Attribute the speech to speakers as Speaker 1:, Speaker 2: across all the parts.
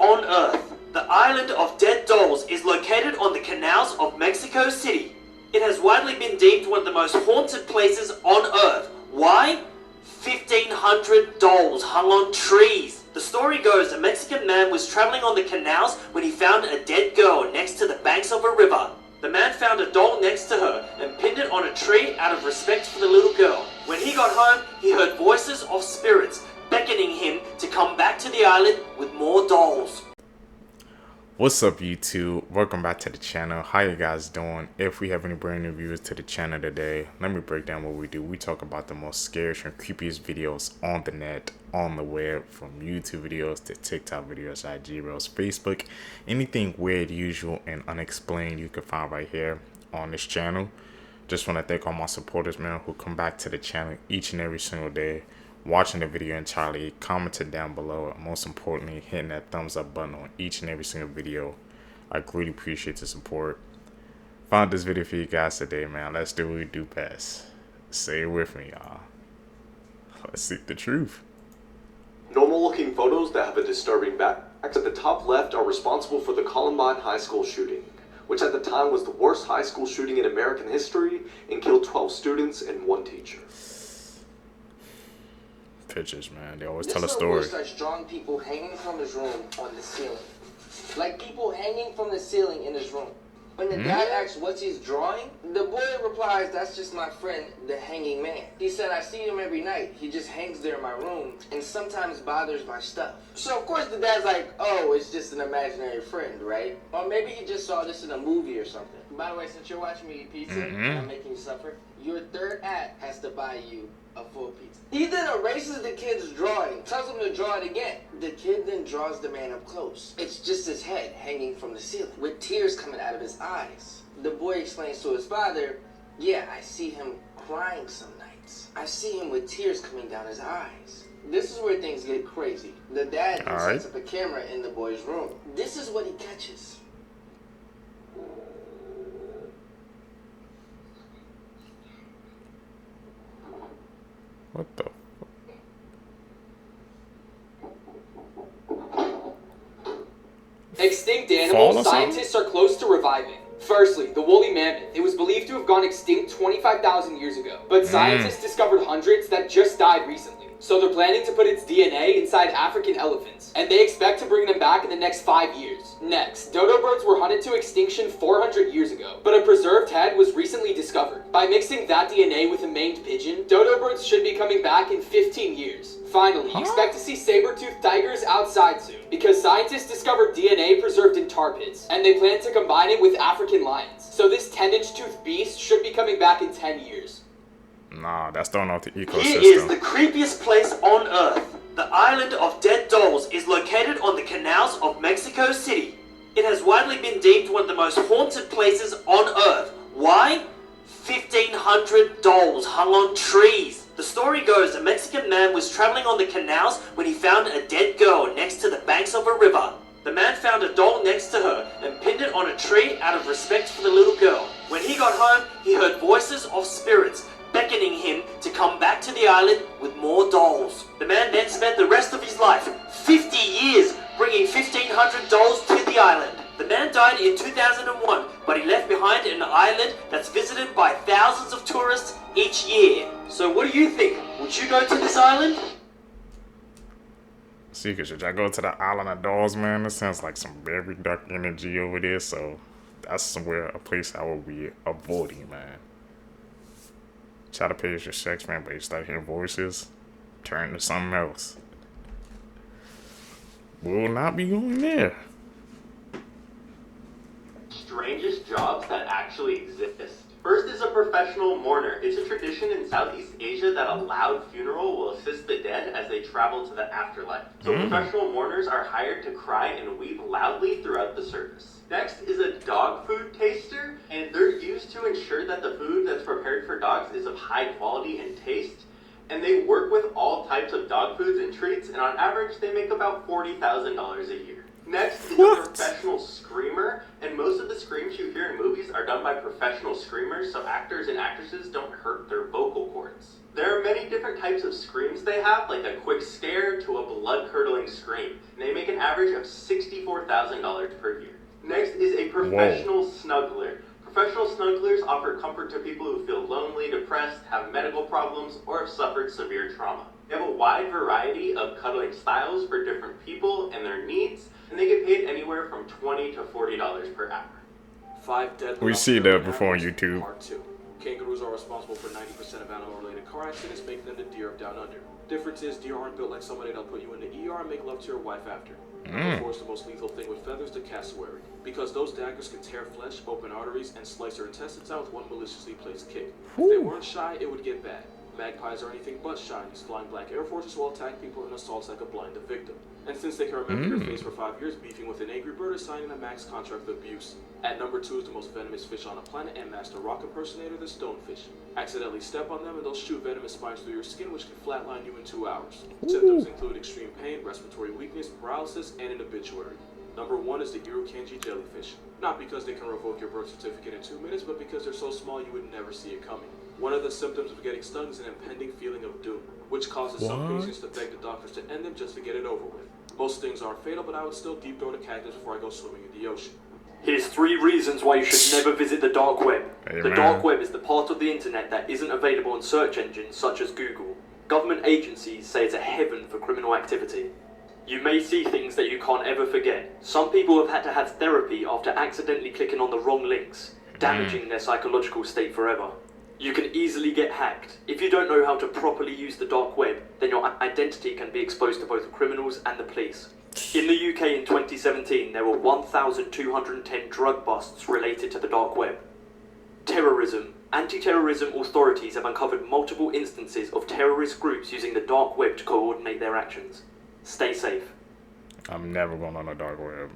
Speaker 1: on Earth. The island of dead dolls is located on the canals of Mexico City. It has widely been deemed one of the most haunted places on Earth. Why? 1,500 dolls hung on trees. The story goes a Mexican man was traveling on the canals when he found a dead girl next to the banks of a river. The man found a doll next to her and pinned it on a tree out of respect for the little girl. When he got home, he heard voices of spirits beckoning him to come back to the island with more dolls.
Speaker 2: What's up, YouTube? Welcome back to the channel. How you guys doing? If we have any brand new viewers to the channel today, let me break down what we do. We talk about the most scariest and creepiest videos on the net, on the web, from YouTube videos to TikTok videos, IG reels, Facebook, anything weird, usual, and unexplained you can find right here on this channel. Just want to thank all my supporters, man, who come back to the channel each and every single day, watching the video entirely, commenting down below, and most importantly, hitting that thumbs up button on each and every single video. I greatly appreciate the support. Found this video for you guys today, man. Let's do what we do best. Say it with me, y'all. Let's seek the truth.
Speaker 3: Normal looking photos that have a disturbing back at the top left are responsible for the Columbine High School shooting, which at the time was the worst high school shooting in American history and killed 12 students and 1 teacher.
Speaker 2: Pictures, man. They always tell a story.
Speaker 4: This starts drawing people hanging from his room on the ceiling. Like people hanging from the ceiling in his room. When the dad asks what he's drawing, the boy replies, "That's just my friend, the hanging man." He said, "I see him every night. He just hangs there in my room and sometimes bothers my stuff." So of course the dad's like, "Oh, it's just an imaginary friend, right?" Or maybe he just saw this in a movie or something. By the way, since you're watching me eat pizza and I'm making you suffer, your third act has to buy you a full pizza. He then erases the kid's drawing, tells him to draw it again. The kid then draws the man up close. It's just his head hanging from the ceiling, with tears coming out of his eyes. The boy explains to his father, "Yeah, I see him crying some nights. I see him with tears coming down his eyes." This is where things get crazy. The dad sets up a camera in the boy's room. This is what he catches.
Speaker 2: What the?
Speaker 5: Extinct animals, scientists are close to reviving. Firstly, the woolly mammoth. It was believed to have gone extinct 25,000 years ago, but scientists discovered hundreds that just died recently. So they're planning to put its DNA inside African elephants, and they expect to bring them back in the next 5 years. Next, dodo birds were hunted to extinction 400 years ago, but a preserved head was recently discovered. By mixing that DNA with a maned pigeon, dodo birds should be coming back in 15 years. Finally, expect to see saber-toothed tigers outside soon, because scientists discovered DNA preserved in tar pits, and they plan to combine it with African lions. So this 10-inch toothed beast should be coming back in 10 years.
Speaker 2: Nah, that's throwing off the ecosystem.
Speaker 1: Here is the creepiest place on Earth. The island of dead dolls is located on the canals of Mexico City. It has widely been deemed one of the most haunted places on Earth. Why? 1,500 dolls hung on trees. The story goes a Mexican man was traveling on the canals when he found a dead girl next to the banks of a river. The man found a doll next to her and pinned it on a tree out of respect for the little girl. When he got home, he heard voices of spirits beckoning him to come back to the island with more dolls. The man then spent the rest of his life, 50 years, bringing 1,500 dolls to the island. The man died in 2001, but he left behind an island that's visited by thousands of tourists each year. So what do you think? Would you go to this island?
Speaker 2: See, should I go to the island of dolls, man? This sounds like some very dark energy over there, so that's somewhere, a place I will be avoiding, man. Try to pay your sex, man, but you start hearing voices, turn to something else. We'll not be going there.
Speaker 3: Strangest jobs that actually exist. First is a professional mourner. It's a tradition in Southeast Asia that a loud funeral will assist the dead as they travel to the afterlife. So professional mourners are hired to cry and weep loudly throughout the service. Next is a dog food taster, and they're used to ensure that the food that's prepared for dogs is of high quality and taste. And they work with all types of dog foods and treats, and on average they make about $40,000 a year. Next is a professional screamer, and most of the screams you hear in movies are done by professional screamers, so actors and actresses don't hurt their vocal cords. There are many different types of screams they have, like a quick scare to a blood-curdling scream, and they make an average of $65,000 $24,000 per year. Next is a professional snuggler. Professional snugglers offer comfort to people who feel lonely, depressed, have medical problems, or have suffered severe trauma. They have a wide variety of cuddling styles for different people and their needs, and they get paid anywhere from $20 to $40 per hour.
Speaker 6: 5 deadly.
Speaker 2: We see that before on YouTube.
Speaker 6: Part 2. Kangaroos are responsible for 90% of animal-related car accidents, making them the deer of down under. Difference is, deer aren't built like somebody that'll put you in the ER and make love to your wife after. Number 4 is the most lethal thing with feathers, the cassowary. Because those daggers can tear flesh, open arteries, and slice your intestines out with one maliciously placed kick. If they weren't shy, it would get bad. Magpies are anything but shy. These flying black air forces will attack people and assaults like a blind the victim. And since they can remember your face for 5 years, beefing with an angry bird is signing a max contract of abuse. At number 2 is the most venomous fish on the planet and master rock impersonator, the stonefish. Accidentally step on them and they'll shoot venomous spines through your skin, which can flatline you in 2 hours. Symptoms include extreme pain, respiratory weakness, paralysis, and an obituary. Number 1 is the Irukandji jellyfish. Not because they can revoke your birth certificate in 2 minutes, but because they're so small you would never see it coming. One of the symptoms of getting stung is an impending feeling of doom, which causes some patients to beg the doctors to end them just to get it over with. Most stings aren't fatal, but I would still deep throat a cactus before I go swimming in the ocean.
Speaker 1: Here's 3 reasons why you should never visit the dark web.
Speaker 2: Amen.
Speaker 1: The dark web is the part of the internet that isn't available on search engines such as Google. Government agencies say it's a heaven for criminal activity. You may see things that you can't ever forget. Some people have had to have therapy after accidentally clicking on the wrong links, damaging their psychological state forever. You can easily get hacked. If you don't know how to properly use the dark web, then your identity can be exposed to both criminals and the police. In the UK in 2017, there were 1,210 drug busts related to the dark web. Terrorism. Anti-terrorism authorities have uncovered multiple instances of terrorist groups using the dark web to coordinate their actions. Stay safe.
Speaker 2: I'm never going on the dark web.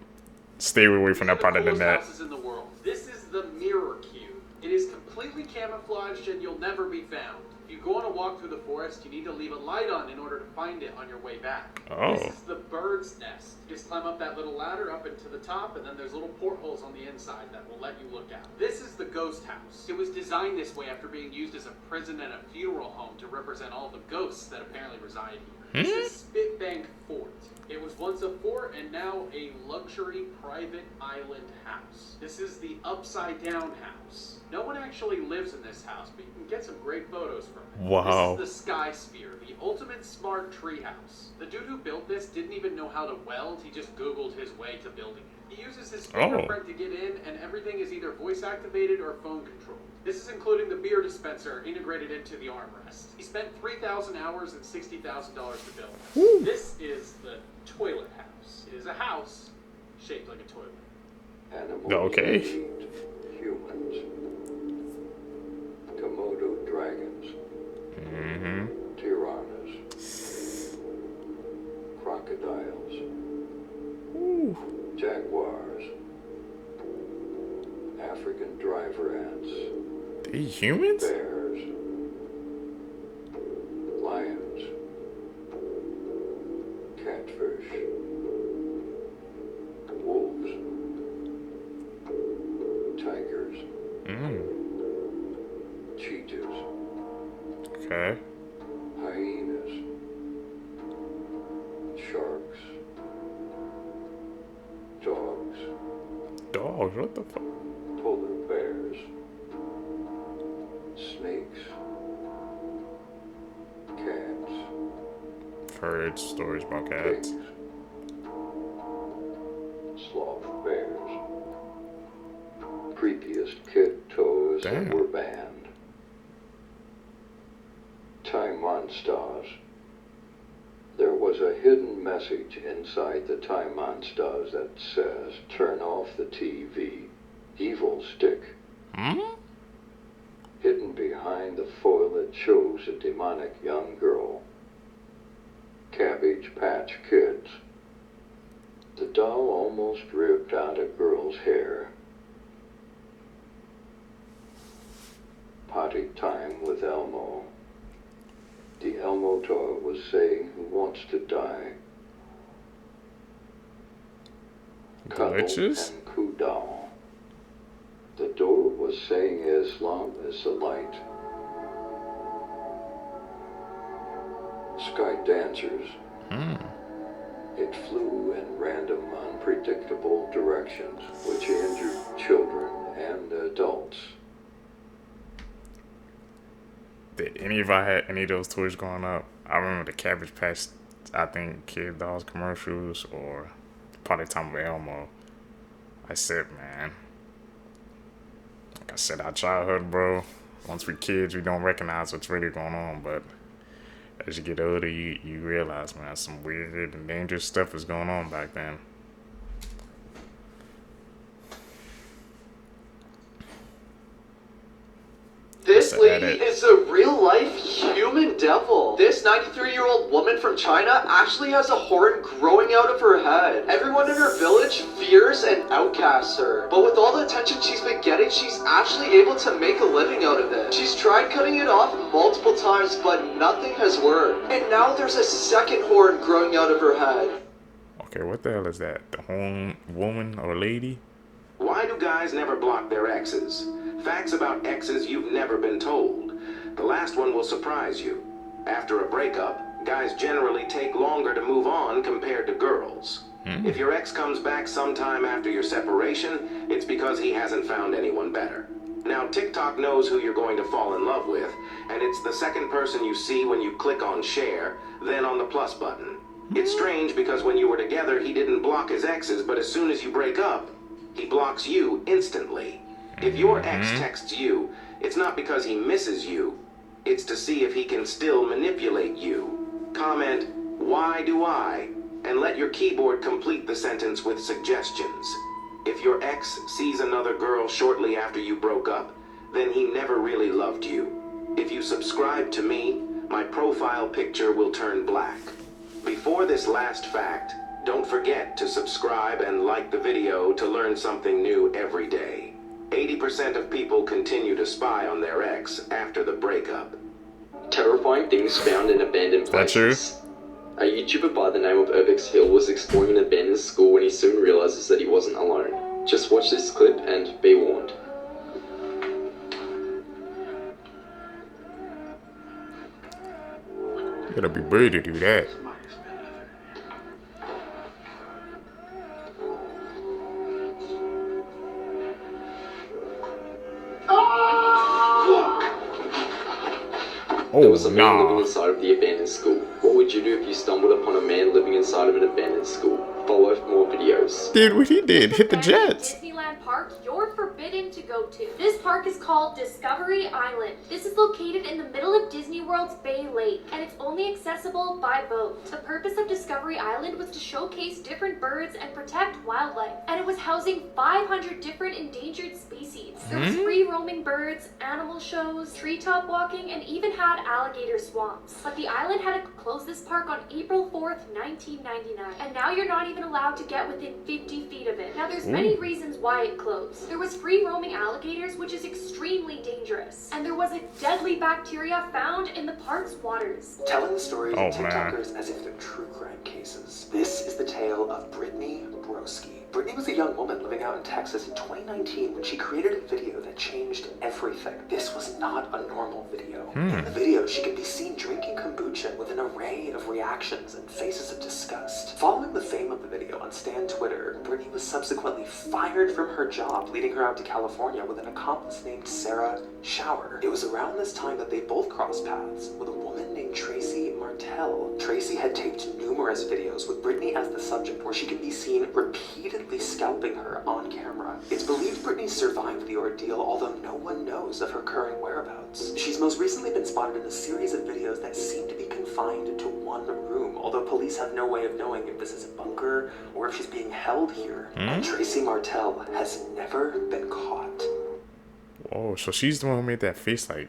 Speaker 2: Stay away from that part of the net.
Speaker 7: Houses in the world. This is the mirror cube. It is completely camouflaged and you'll never be found. If you go on a walk through the forest, you need to leave a light on in order to find it on your way back.
Speaker 2: Oh.
Speaker 7: This is the bird's nest. You just climb up that little ladder up into the top, and then there's little portholes on the inside that will let you look out. This is the ghost house. It was designed this way after being used as a prison and a funeral home to represent all the ghosts that apparently reside here. This is Spitbank Fort. It was once a fort and now a luxury private island house. This is the upside down house. No one actually lives in this house, but you can get some great photos from it.
Speaker 2: Wow.
Speaker 7: This is the Sky Sphere, the ultimate smart treehouse. The dude who built this didn't even know how to weld, he just Googled his way to building it. He uses his fingerprint to get in, and everything is either voice activated or phone controlled. This is including the beer dispenser integrated into the armrest. He spent 3,000 hours and $60,000 to build this. This is the toilet house. It is a house shaped like a toilet.
Speaker 8: Animals
Speaker 2: Okay.
Speaker 8: eat humans. Komodo dragons. Piranhas. Crocodiles. Jaguars. African driver ants.
Speaker 2: They humans?
Speaker 8: Bears. Lions. Catfish. Wolves. Tigers. Cheetahs.
Speaker 2: Okay.
Speaker 8: Hyenas. Sharks. Dogs.
Speaker 2: Dogs, what the fuck?
Speaker 8: Polar bears. Snakes. Cats.
Speaker 2: Heard stories about cats.
Speaker 8: Pigs. Sloth bears. Creepiest kid toys that
Speaker 2: Damn.
Speaker 8: were banned. Time monsters. There was a hidden message inside the time monsters that says, "Turn off the TV. Evil stick." Hidden behind the foil that shows a demonic young girl. Cabbage Patch Kids. The doll almost ripped out a girl's hair. Potty time with Elmo. The Elmo toy was saying, "Who wants to die?" Cuddle
Speaker 2: Glitches?
Speaker 8: and Coo Doll. The door was saying, "Islam is the light." Sky dancers. It flew in random, unpredictable multiple directions, which injured children and adults.
Speaker 2: Did any of I had any of those toys growing up? I remember the Cabbage Patch, I think, Kid Dolls commercials, or probably Tom of Elmo. I said, man, like I said, our childhood, bro. Once we kids, we don't recognize what's really going on, but as you get older, you realize, man, some weird and dangerous stuff was going on back then.
Speaker 3: This lady is a real-life human devil. This 93-year-old woman from China actually has a horn growing out of her head. Everyone in her village fears and outcasts her. But with all the attention she's been getting, she's actually able to make a living out of it. She's tried cutting it off multiple times, but nothing has worked. And now there's a second horn growing out of her head.
Speaker 2: Okay, what the hell is that? The horn woman or lady?
Speaker 9: Why do guys never block their exes? Facts about exes you've never been told. The last one will surprise you. After a breakup, guys generally take longer to move on compared to girls. If your ex comes back sometime after your separation, it's because he hasn't found anyone better. Now, TikTok knows who you're going to fall in love with, and it's the second person you see when you click on share, then on the plus button. It's strange because when you were together, he didn't block his exes, but as soon as you break up, he blocks you instantly. If your ex texts you, it's not because he misses you. It's to see if he can still manipulate you. Comment, "Why do I?" and let your keyboard complete the sentence with suggestions. If your ex sees another girl shortly after you broke up, then he never really loved you. If you subscribe to me, my profile picture will turn black. Before this last fact, don't forget to subscribe and like the video to learn something new every day. 80% of people continue to spy on their ex after the breakup.
Speaker 10: Terrifying things found in abandoned places. A YouTuber by the name of Urbex Hill was exploring an abandoned school when he soon realizes that he wasn't alone. Just watch this clip and be warned.
Speaker 2: You gotta be brave to do that.
Speaker 10: There was a man living inside of the abandoned school. What would you do if you stumbled upon a man living inside of an abandoned school? Follow for more videos.
Speaker 2: Dude, what he did, hit the jets.
Speaker 11: Disneyland park you're forbidden to go to. This park is called Discovery Island. This is located in the middle of Disney World's Bay Lake, and it's only accessible by boat. The purpose of Discovery Island was to showcase different birds and protect wildlife, and it was housing 500 different endangered species. There was free roaming birds, animal shows, treetop walking, and even had alligator swamps. But the island had to close this park on April 4th, 1999, and now you're not even allowed to get within 50 feet of it. Now there's many reasons why it closed. There was free roaming alligators, which is extremely dangerous, and there was a deadly bacteria found in the park's waters.
Speaker 12: Telling the stories of TikTokers as if they're true crime cases. This is the tale of Brittany Broski. Brittany was a young woman living out in Texas in 2019 when she created a video that changed everything. This was not a normal video. In the video, she can be seen drinking kombucha with an array of reactions and faces of disgust. Following the fame of the video on Stan Twitter, Brittany was subsequently fired from her job, leading her out to California with an accomplice named Sarah Shower. It was around this time that they both crossed paths with a woman named Tracy Martell. Tracy had taped numerous videos with Brittany as the subject where she could be seen repeatedly scalping her on camera. It's believed Brittany survived the ordeal, although no one knows of her current whereabouts. She's most recently been spotted in a series of videos that seem to be confined to one room, although police have no way of knowing if this is a bunker or if she's being held here. And Tracy Martell has never been caught.
Speaker 2: Oh, so she's the one who made that face like.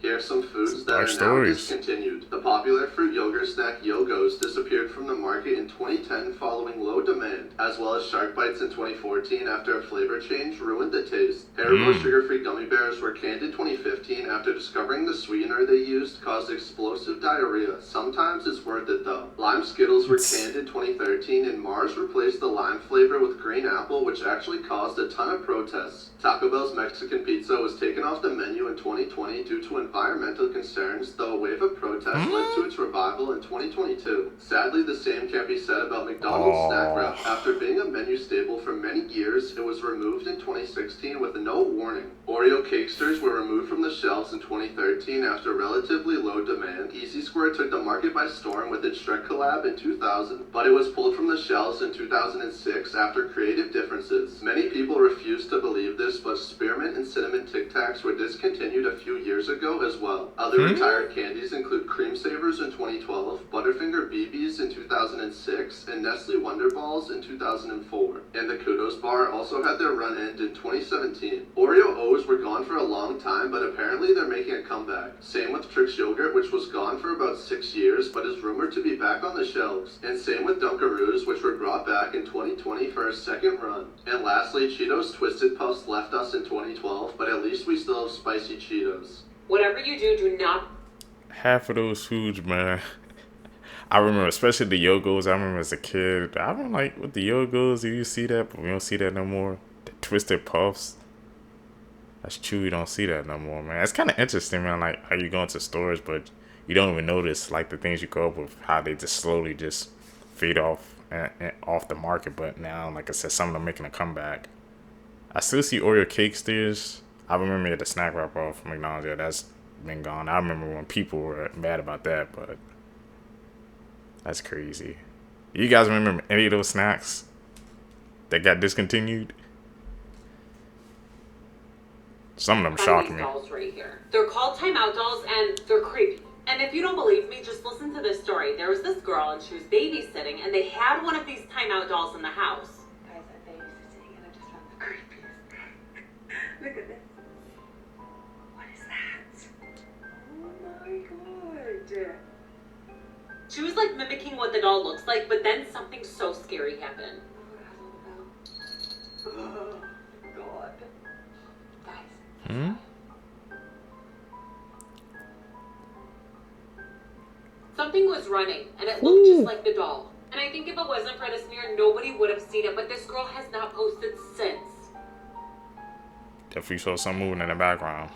Speaker 3: Here are some foods that are now discontinued. The popular fruit yogurt snack Yogos disappeared from the market in 2010 following low demand, as well as Shark Bites in 2014 after a flavor change ruined the taste. Haribo sugar-free gummy bears were canned in 2015 after discovering the sweetener they used caused explosive diarrhea. Sometimes it's worth it though. Lime Skittles were canned in 2013 and Mars replaced the lime flavor with green apple, which actually caused a ton of protests. Taco Bell's Mexican pizza was taken off the menu in 2020 due to environmental concerns, though a wave of protests led to its revival in 2022. Sadly, the same can't be said about McDonald's snack wrap after being
Speaker 13: menu staple for many years, it was removed in 2016 with no warning. Oreo Cakesters were removed from the shelves in 2013 after relatively low demand. Easy Square took the market by storm with its Shrek collab in 2000, but it was pulled from the shelves in 2006 after creative differences. Many people refuse to believe this, but Spearmint and Cinnamon Tic Tacs were discontinued a few years ago as well. Other retired candies include Cream Savers in 2012, Butterfinger BBs in 2006, and Nestle Wonder Balls in 2004. And the Kudos Bar also had their run end in 2017. Oreo O's were gone for a long time, but apparently they're making a comeback. Same with Trix Yogurt, which was gone for about 6 years, but is rumored to be back on the shelves. And same with Dunkaroos, which were brought back in 2020 for a second run. And lastly, Cheetos Twisted Puffs left us in 2012, but at least we still have spicy Cheetos.
Speaker 14: Whatever you do, do not...
Speaker 2: Half of those foods, man. I remember, especially the Yogos. I remember as a kid, I don't like with the Yogos. You see that, but we don't see that no more. The Twisted Puffs. That's true. You don't see that no more, man. It's kind of interesting, man. Like how you go into stores, but you don't even notice like the things you go up with, how they just slowly just fade off and off the market. But now, like I said, some of them making a comeback. I still see Oreo Cakesters. I remember the snack wrapper from McDonald's. Yeah, that's been gone. I remember when people were mad about that, but that's crazy. You guys remember any of those snacks that got discontinued? Some of them shocked me.
Speaker 14: Dolls right here. They're called Timeout dolls, and they're creepy. And if you don't believe me, just listen to this story. There was this girl, and she was babysitting, and they had one of these Timeout dolls in the house.
Speaker 15: Guys, I'm babysitting, and I just found the creepiest. Look at this. What is that? Oh my god.
Speaker 14: She was like mimicking what the doll looks like, but then something so scary happened.
Speaker 15: Oh god.
Speaker 2: Hmm?
Speaker 14: Something was running, and it looked just like the doll. And I think if it wasn't for this mirror, nobody would have seen it, but this girl has not posted since.
Speaker 2: Definitely saw something moving in the background.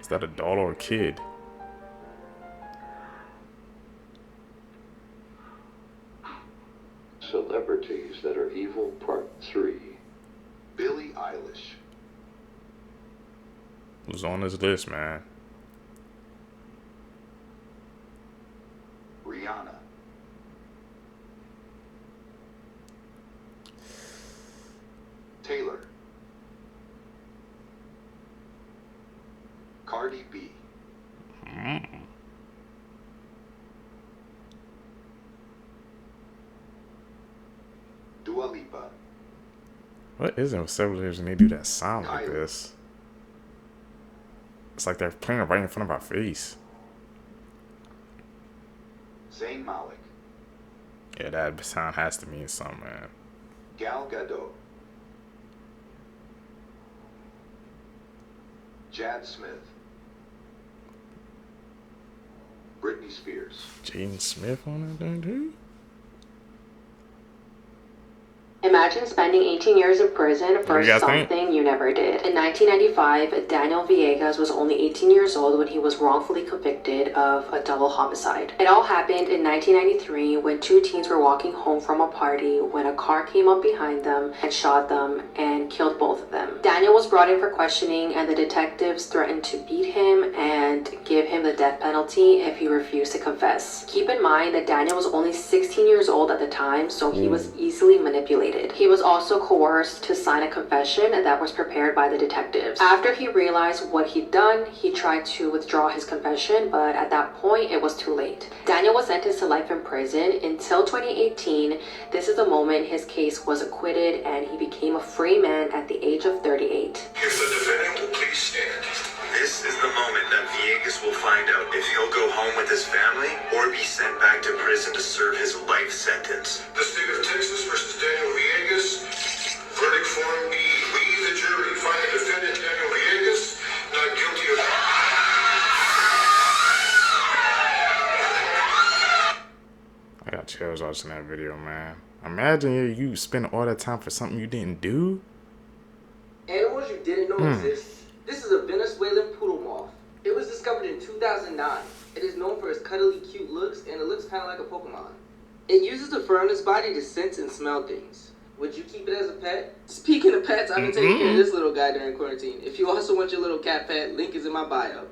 Speaker 2: Is that a doll or a kid?
Speaker 8: Celebrities that are evil, Part 3.
Speaker 16: Billie Eilish.
Speaker 2: Who's on this list, man?
Speaker 16: Rihanna. Taylor. Cardi B. Dua Lipa.
Speaker 2: What is it with celebrities when they do that sound like this? It's like they're playing it right in front of our face.
Speaker 16: Zayn Malik.
Speaker 2: Yeah, that sound has to mean something, man.
Speaker 16: Gal Gadot. Jad Smith. Britney Spears.
Speaker 2: Jaden Smith on that thing, too?
Speaker 17: Imagine spending 18 years in prison for something you never did. In 1995, Daniel Villegas was only 18 years old when he was wrongfully convicted of a double homicide. It all happened in 1993 when two teens were walking home from a party when a car came up behind them and shot them and killed both of them. Daniel was brought in for questioning, and the detectives threatened to beat him and give him the death penalty if he refused to confess. Keep in mind that Daniel was only 16 years old at the time, so he was easily manipulated. He was also coerced to sign a confession that was prepared by the detectives. After he realized what he'd done, he tried to withdraw his confession, but at that point, it was too late. Daniel was sentenced to life in prison until 2018. This is the moment his case was acquitted and he became a free man at the age of 38.
Speaker 18: If the defendant will please stand. This is the moment that Villegas will find out if he'll go home with his family or be sent back to prison to serve his life sentence. The state of Texas versus Daniel Villegas. Verdict form B. We, the jury, find the defendant Daniel Villegas not guilty of...
Speaker 2: I got chills watching that video, man. Imagine you spend all that time for something you didn't do.
Speaker 4: Animals you didn't know exist. This is a Venezuelan discovered in 2009. It is known for its cuddly, cute looks, and it looks kind of like a Pokemon. It uses the fur on its body to sense and smell things. Would you keep it as a pet? Speaking of pets, I've been taking care of this little guy during quarantine. If you also want your little cat pet, link is in my bio.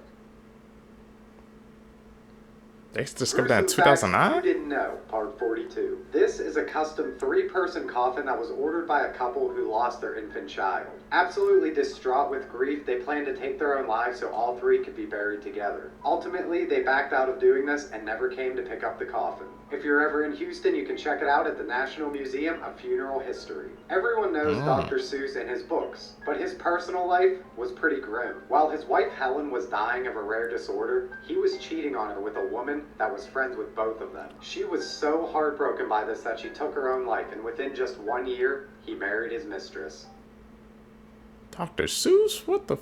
Speaker 2: They discovered that in 2009?
Speaker 19: You didn't know, part 42. This is a custom 3-person coffin that was ordered by a couple who lost their infant child. Absolutely distraught with grief, they planned to take their own lives so all 3 could be buried together. Ultimately, they backed out of doing this and never came to pick up the coffin. If you're ever in Houston, you can check it out at the National Museum of Funeral History. Everyone knows Dr. Seuss and his books, but his personal life was pretty grim. While his wife Helen was dying of a rare disorder, he was cheating on her with a woman that was friends with both of them. She was so heartbroken by this that she took her own life, and within just 1 year, he married his mistress.
Speaker 2: Dr. Seuss? What the?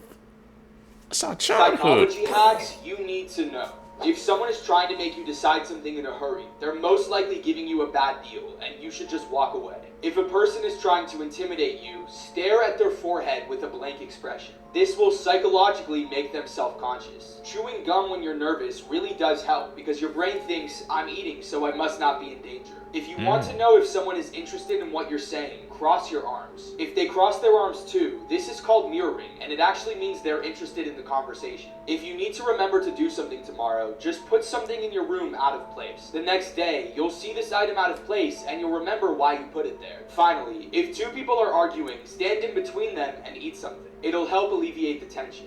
Speaker 2: It's our childhood.
Speaker 5: Psychology hacks you need to know. If someone is trying to make you decide something in a hurry, they're most likely giving you a bad deal, and you should just walk away. If a person is trying to intimidate you, stare at their forehead with a blank expression. This will psychologically make them self-conscious. Chewing gum when you're nervous really does help, because your brain thinks, I'm eating, so I must not be in danger. If you want to know if someone is interested in what you're saying, cross your arms. If they cross their arms too, this is called mirroring, and it actually means they're interested in the conversation. If you need to remember to do something tomorrow, just put something in your room out of place. The next day, you'll see this item out of place, and you'll remember why you put it there. Finally, if 2 people are arguing, stand in between them and eat something. It'll help alleviate the tension.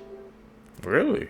Speaker 2: Really?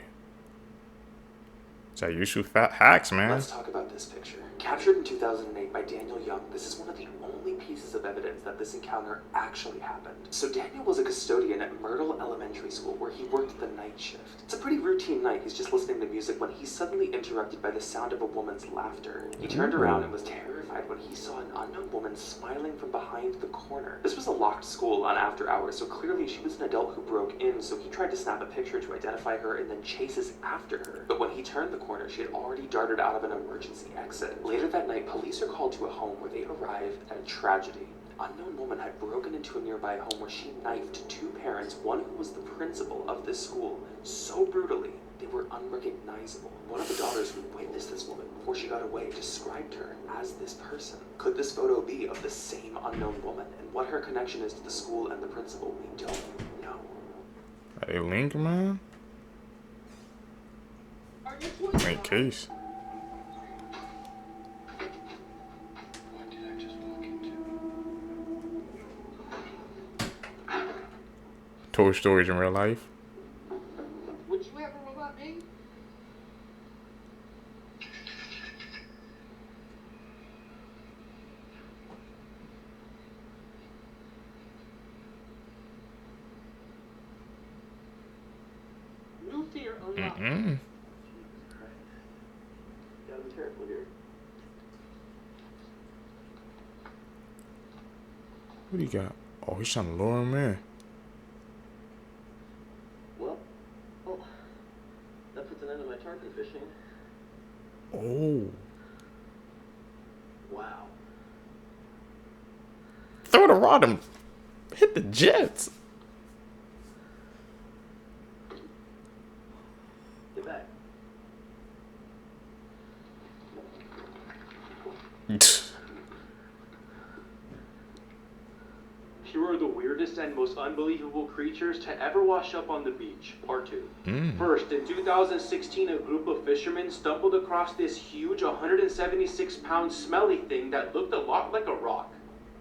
Speaker 2: It's our usual fat hacks, man.
Speaker 12: Let's talk about this picture. Captured in 2008 by Daniel Young, this is one of the only pieces of evidence that this encounter actually happened. So Daniel was a custodian at Myrtle Elementary School where he worked the night shift. It's a pretty routine night. He's just listening to music when he's suddenly interrupted by the sound of a woman's laughter. He turned around and was terrified when he saw an unknown woman smiling from behind the corner. This was a locked school on after hours, so clearly she was an adult who broke in, so he tried to snap a picture to identify her and then chases after her. But when he turned the corner, she had already darted out of an emergency exit. Later that night, police are called to a home where they arrive at a tragedy. An unknown woman had broken into a nearby home where she knifed 2 parents, one who was the principal of this school, so brutally they were unrecognizable. One of the daughters who witnessed this woman before she got away described her as this person. Could this photo be of the same unknown woman? And what her connection is to the school and the principal, we don't know.
Speaker 2: Hey, Link, man. Great case. Toy Stories in real life.
Speaker 7: Would you ever let me? New fear unlocked.
Speaker 2: Mm-mm.
Speaker 3: Gotta be careful here.
Speaker 2: What do you got? Oh, he's trying to lure him in.
Speaker 3: Well, that puts an end to my tarpon fishing.
Speaker 2: Oh.
Speaker 3: Wow.
Speaker 2: Throw the rod and hit the jets.
Speaker 3: Get back. Here are the weirdest and most unbelievable creatures to ever wash up on the beach, part 2. First, in 2016, a group of fishermen stumbled across this huge 176-pound smelly thing that looked a lot like a rock.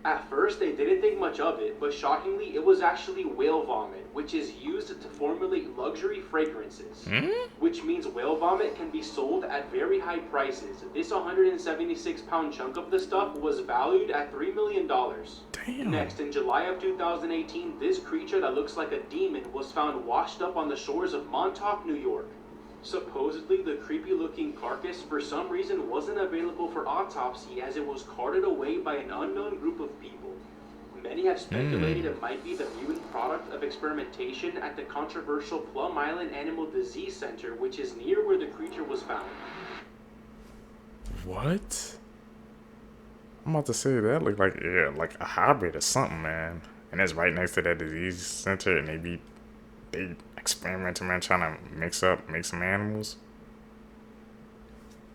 Speaker 3: At first, they didn't think much of it, but shockingly, it was actually whale vomit, which is used to formulate luxury fragrances. Which means whale vomit can be sold at very high prices. This 176-pound chunk of the stuff was valued at $3 million.
Speaker 2: Damn.
Speaker 3: Next, in July of 2018, this creature that looks like a demon was found washed up on the shores of Montauk, New York. Supposedly, the creepy-looking carcass for some reason wasn't available for autopsy as it was carted away by an unknown group of people. Many have speculated it might be the mutant product of experimentation at the controversial Plum Island Animal Disease Center, which is near where the creature was found.
Speaker 2: What? I'm about to say that looked like, yeah, like a hybrid or something, man. And that's right next to that disease center, and I experimental man trying to make some animals.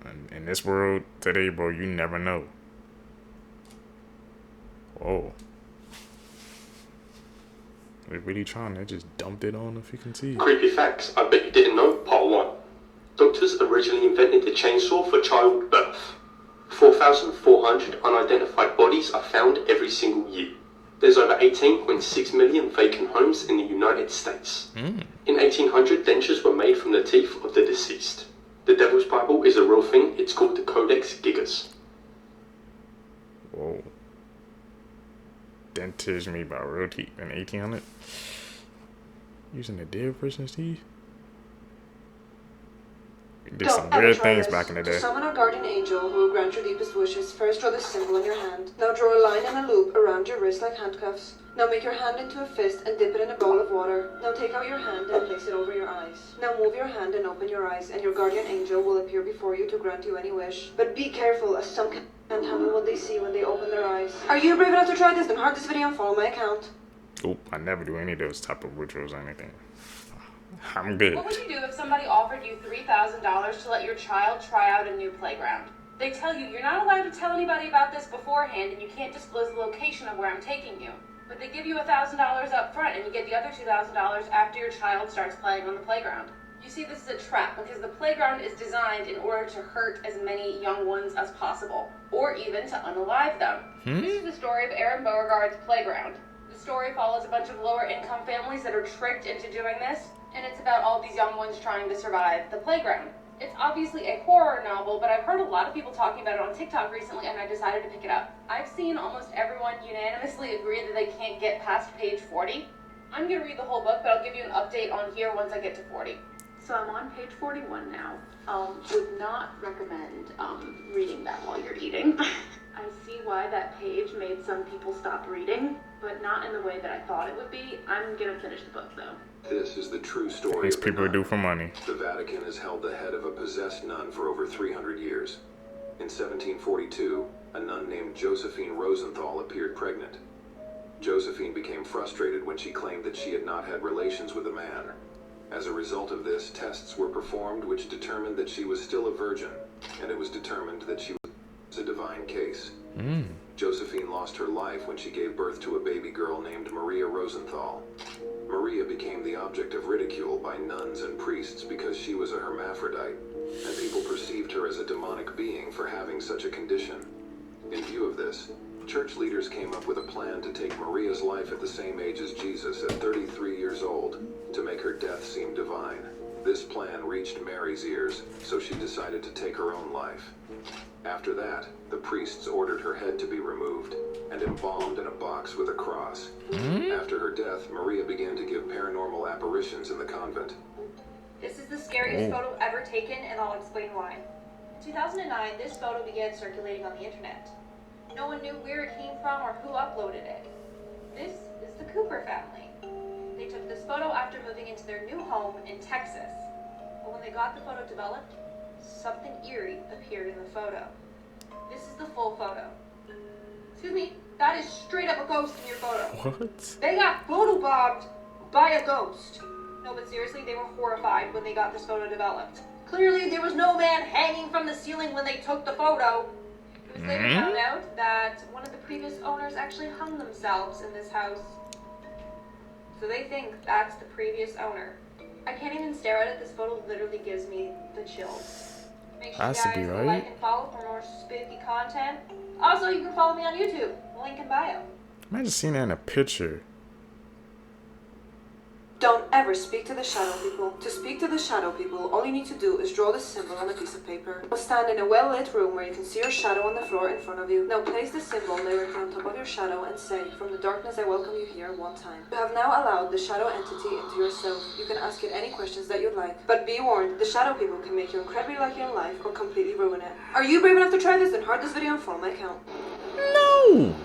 Speaker 2: And in this world today, bro, you never know. Whoa. They're really trying. They just dumped it on, if you can see.
Speaker 20: Creepy facts I bet you didn't know, part 1. Doctors originally invented the chainsaw for childbirth. 4,400 unidentified bodies are found every single year. There's over 18.6 million vacant homes in the United States. In 1800, dentures were made from the teeth of the deceased. The Devil's Bible is a real thing. It's called the Codex Gigas.
Speaker 2: Whoa. Dentures made by real teeth in 1800? Using the dead person's teeth? We did some weird things back in the day.
Speaker 21: To summon a guardian angel who will grant your deepest wishes, first draw this symbol on your hand. Now draw a line and a loop around your wrist like handcuffs. Now make your hand into a fist and dip it in a bowl of water. Now take out your hand and place it over your eyes. Now move your hand and open your eyes, and your guardian angel will appear before you to grant you any wish. But be careful, as some can't handle what they see when they open their eyes. Are you brave enough to try this? Then heart this video and follow my account.
Speaker 2: Oop, I never do any of those type of rituals or anything. I'm good.
Speaker 22: What would you do if somebody offered you $3,000 to let your child try out a new playground? They tell you you're not allowed to tell anybody about this beforehand and you can't disclose the location of where I'm taking you. But they give you $1,000 up front and you get the other $2,000 after your child starts playing on the playground. You see, this is a trap because the playground is designed in order to hurt as many young ones as possible, or even to unalive them. This is the story of Aaron Beauregard's playground. The story follows a bunch of lower income families that are tricked into doing this, and it's about all these young ones trying to survive the playground. It's obviously a horror novel, but I've heard a lot of people talking about it on TikTok recently, and I decided to pick it up. I've seen almost everyone unanimously agree that they can't get past page 40. I'm going to read the whole book, but I'll give you an update on here once I get to 40. So I'm on page 41 now. Would not recommend reading that while you're eating. I see why that page made some people stop reading, but not in the way that I thought it would be. I'm going to finish the book, though.
Speaker 9: This is the true story.
Speaker 2: These people do for money.
Speaker 9: The Vatican has held the head of a possessed nun for over 300 years. In 1742, a nun named Josephine Rosenthal appeared pregnant. Josephine became frustrated when she claimed that she had not had relations with a man. As a result of this, tests were performed which determined that she was still a virgin, and it was determined that she was a divine case. Josephine lost her life when she gave birth to a baby girl named Maria Rosenthal. Maria became the object of ridicule by nuns and priests because she was a hermaphrodite, and people perceived her as a demonic being for having such a condition. In view of this, church leaders came up with a plan to take Maria's life at the same age as Jesus at 33 years old, to make her death seem divine. This plan reached Mary's ears, so she decided to take her own life. After that, the priests ordered her head to be removed and embalmed in a box with a cross. After her death, Maria began to give paranormal apparitions in the convent.
Speaker 22: This is the scariest photo ever taken, and I'll explain why. In 2009, this photo began circulating on the internet. No one knew where it came from or who uploaded it. This is the Cooper family. They took this photo after moving into their new home in Texas. But when they got the photo developed, something eerie appeared in the photo. This is the full photo. Excuse me, that is straight up a ghost in your photo.
Speaker 2: What?
Speaker 21: They got photobombed by a ghost. No, but seriously, they were horrified when they got this photo developed. Clearly, there was no man hanging from the ceiling when they took the photo. It was later found out that one of the previous owners actually hung themselves in this house. So they think that's the previous owner. I can't even stare at it. This photo literally gives me the chills. Make sure you guys like and follow for more spooky content. Also, you can follow me on YouTube. Link in bio.
Speaker 2: Imagine seeing that in a picture.
Speaker 21: Don't ever speak to the shadow people. To speak to the shadow people, all you need to do is draw the symbol on a piece of paper. Or stand in a well-lit room where you can see your shadow on the floor in front of you. Now place the symbol lyrically on top of your shadow and say, "From the darkness I welcome you here," one time. You have now allowed the shadow entity into yourself. You can ask it any questions that you'd like. But be warned, the shadow people can make you incredibly lucky in life or completely ruin it. Are you brave enough to try this? Then heart this video and follow my account.
Speaker 2: No!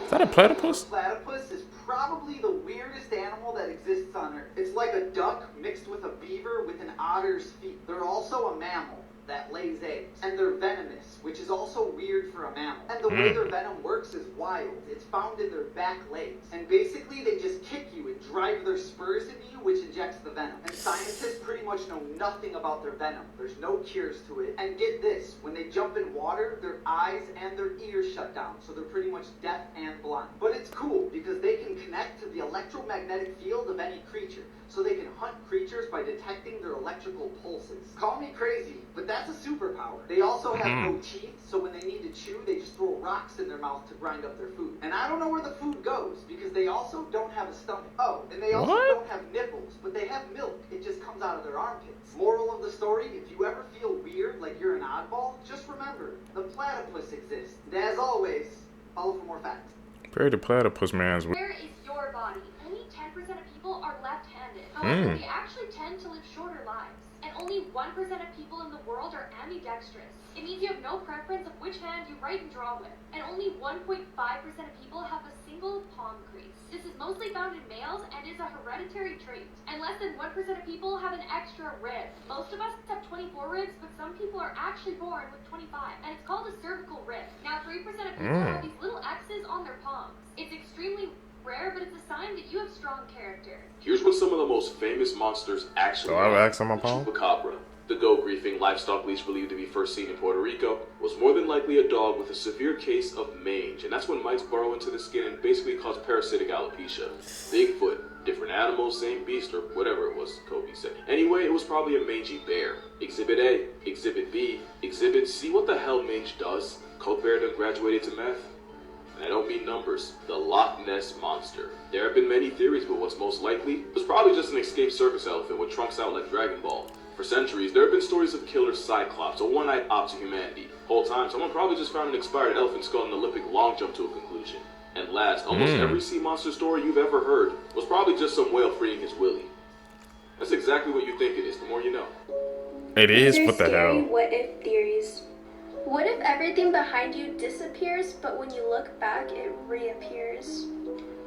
Speaker 2: Is that a platypus?
Speaker 23: Platypus is probably the weirdest animal that exists on Earth. It's like a duck mixed with a beaver with an otter's feet. They're also a mammal. that lays eggs. And they're venomous, which is also weird for a mammal. And the way their venom works is wild. It's found in their back legs. And basically, they just kick you and drive their spurs into you, which injects the venom. And scientists pretty much know nothing about their venom. There's no cures to it. And get this, when they jump in water, their eyes and their ears shut down. So they're pretty much deaf and blind. But it's cool, because they can connect to the electromagnetic field of any creature. So they can hunt creatures by detecting their electrical pulses. Call me crazy, but that's a superpower. They also have no teeth, so when they need to chew, they just throw rocks in their mouth to grind up their food. And I don't know where the food goes, because they also don't have a stomach. Oh, and they also don't have nipples, but they have milk. It just comes out of their armpits. Moral of the story, if you ever feel weird, like you're an oddball, just remember, the platypus exists. And as always, follow for more facts.
Speaker 2: Barry the platypus man's.
Speaker 11: Where is your body? Only 10% of people are left-handed. However, they actually tend to live shorter lives. And only 1% of people in the world are ambidextrous. It means you have no preference of which hand you write and draw with. And only 1.5% of people have a single palm crease. This is mostly found in males and is a hereditary trait. And less than 1% of people have an extra rib. Most of us have 24 ribs, but some people are actually born with 25. And it's called a cervical rib. Now, 3% of people have these little X's on their palms. It's extremely rare, but it's a sign that you have strong character.
Speaker 1: Here's what some of the most famous monsters actually are. Chupacabra. The goat-griefing livestock leech believed to be first seen in Puerto Rico was more than likely a dog with a severe case of mange, and that's when mites burrow into the skin and basically cause parasitic alopecia. Bigfoot. Different animals, same beast, or whatever it was Kobe said. Anyway, it was probably a mangy bear. Exhibit A, Exhibit B, Exhibit C. What the hell mange does? Coke bear done graduated to meth? And I don't mean numbers. The Loch Ness Monster. There have been many theories, but what's most likely was probably just an escaped circus elephant with trunks out like Dragon Ball. For centuries, there have been stories of killer cyclops, a one-eyed op to humanity. Whole time, someone probably just found an expired elephant skull in an Olympic long jump to a conclusion. And last, almost every sea monster story you've ever heard was probably just some whale freeing his willy. That's exactly what you think it is, the more you know.
Speaker 2: It is, what the hell?
Speaker 6: What-if theories. What if everything behind you disappears, but when you look back, it reappears?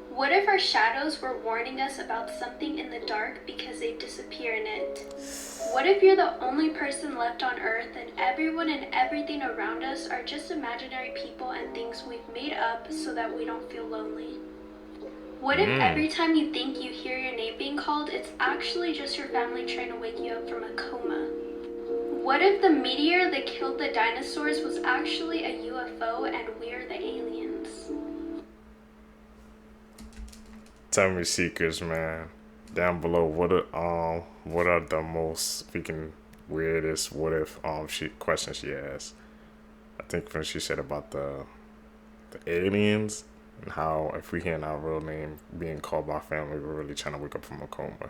Speaker 6: What if our shadows were warning us about something in the dark because they disappear in it? What if you're the only person left on Earth and everyone and everything around us are just imaginary people and things we've made up so that we don't feel lonely? What if every time you think you hear your name being called, it's actually just your family trying to wake you up from a coma? What if the meteor that killed the dinosaurs was actually a UFO and we're the aliens?
Speaker 2: Tell me secrets, man. Down below, what are the most freaking weirdest what if questions she asked? I think when she said about the aliens and how if we hear our real name being called by family, we're really trying to wake up from a coma.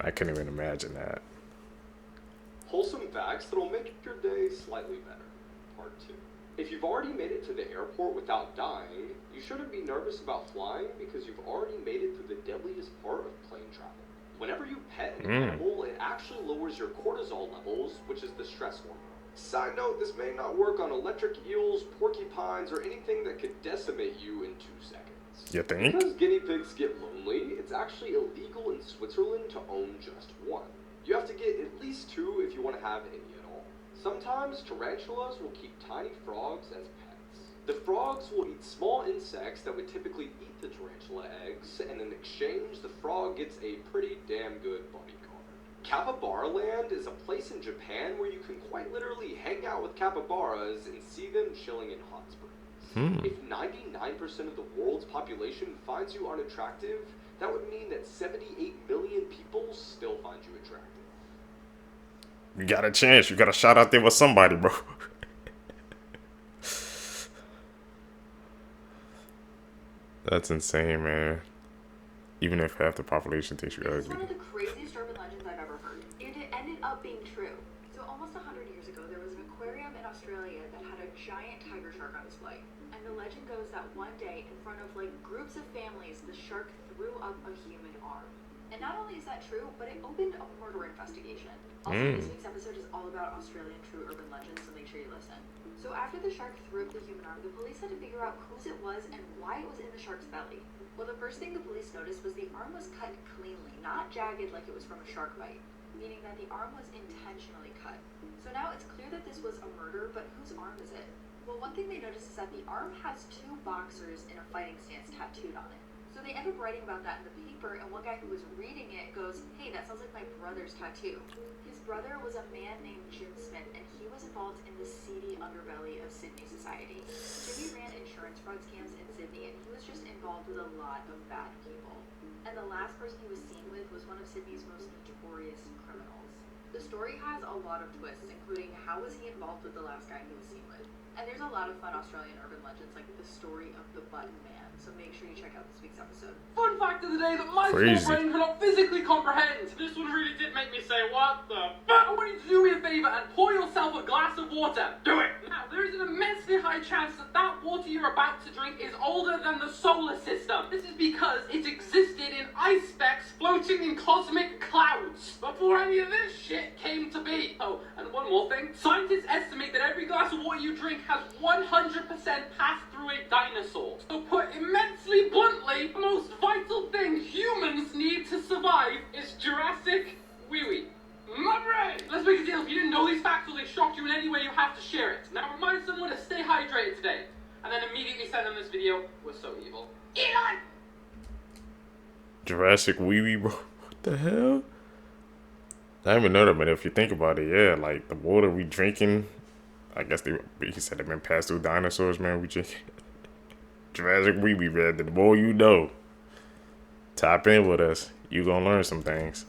Speaker 2: I couldn't even imagine that.
Speaker 10: Wholesome facts that'll make your day slightly better. Part 2. If you've already made it to the airport without dying, you shouldn't be nervous about flying because you've already made it through the deadliest part of plane travel. Whenever you pet an animal, it actually lowers your cortisol levels, which is the stress hormone. Side note, this may not work on electric eels, porcupines, or anything that could decimate you in 2 seconds.
Speaker 2: You think?
Speaker 10: Because guinea pigs get lonely, it's actually illegal in Switzerland to own just one. You have to get at least 2 if you want to have any at all. Sometimes tarantulas will keep tiny frogs as pets. The frogs will eat small insects that would typically eat the tarantula eggs, and in exchange, the frog gets a pretty damn good bodyguard. Capybara Land is a place in Japan where you can quite literally hang out with capybaras and see them chilling in hot springs. If 99% of the world's population finds you unattractive, that would mean that 78 million people still find you attractive.
Speaker 2: You got a chance. You got a shot out there with somebody, bro. That's insane, man. Even if half the population thinks you're ugly.
Speaker 24: It's one of the craziest urban legends I've ever heard. And it ended up being true. So almost 100 years ago, there was an aquarium in Australia that had a giant tiger shark on display. And the legend goes that one day, in front of groups of families, the shark threw up a human arm. And not only is that true, but it opened a murder investigation. Also, this week's episode is all about Australian true urban legends, so make sure you listen. So after the shark threw up the human arm, the police had to figure out whose it was and why it was in the shark's belly. Well, the first thing the police noticed was the arm was cut cleanly, not jagged like it was from a shark bite. meaning that the arm was intentionally cut. So now it's clear that this was a murder, but whose arm is it? Well, one thing they noticed is that the arm has two boxers in a fighting stance tattooed on it. So they end up writing about that in the paper, and one guy who was reading it goes, "Hey, that sounds like my brother's tattoo." His brother was a man named Jim Smith, and he was involved in the seedy underbelly of Sydney society. Jimmy ran insurance fraud scams in Sydney, and he was just involved with a lot of bad people. And the last person he was seen with was one of Sydney's most notorious criminals. The story has a lot of twists, including how was he involved with the last guy he was seen with. And there's a lot of fun Australian urban legends, like the story of the Button Man. So make sure you check out this week's episode.
Speaker 7: Fun fact of the day that my small brain cannot physically comprehend. This one really did make me say, what the fuck? I want you to do me a favor and pour yourself a glass of water. Do it! Now, there is an immensely high chance that that water you're about to drink is older than the solar system. This is because it existed in ice specks floating in cosmic clouds before any of this shit came to be. Oh, and one more thing. Scientists estimate that every glass of water you drink has 100% passed through a dinosaur. So put immensely bluntly, the most vital thing humans need to survive is Jurassic wee-wee. My brain! Let's make a deal. If you didn't know these facts or they shocked you in any way, you have to share it. Now remind someone to stay hydrated today. And then immediately send them this video. We're so evil. Elon!
Speaker 2: Jurassic wee-wee, bro. What the hell? I haven't know that, but if you think about it, yeah, like the water we drinking, I guess he said they've been passed through dinosaurs, man. We drink Jurassic wee-wee, man. The more you know. Tap in with us. You gonna learn some things.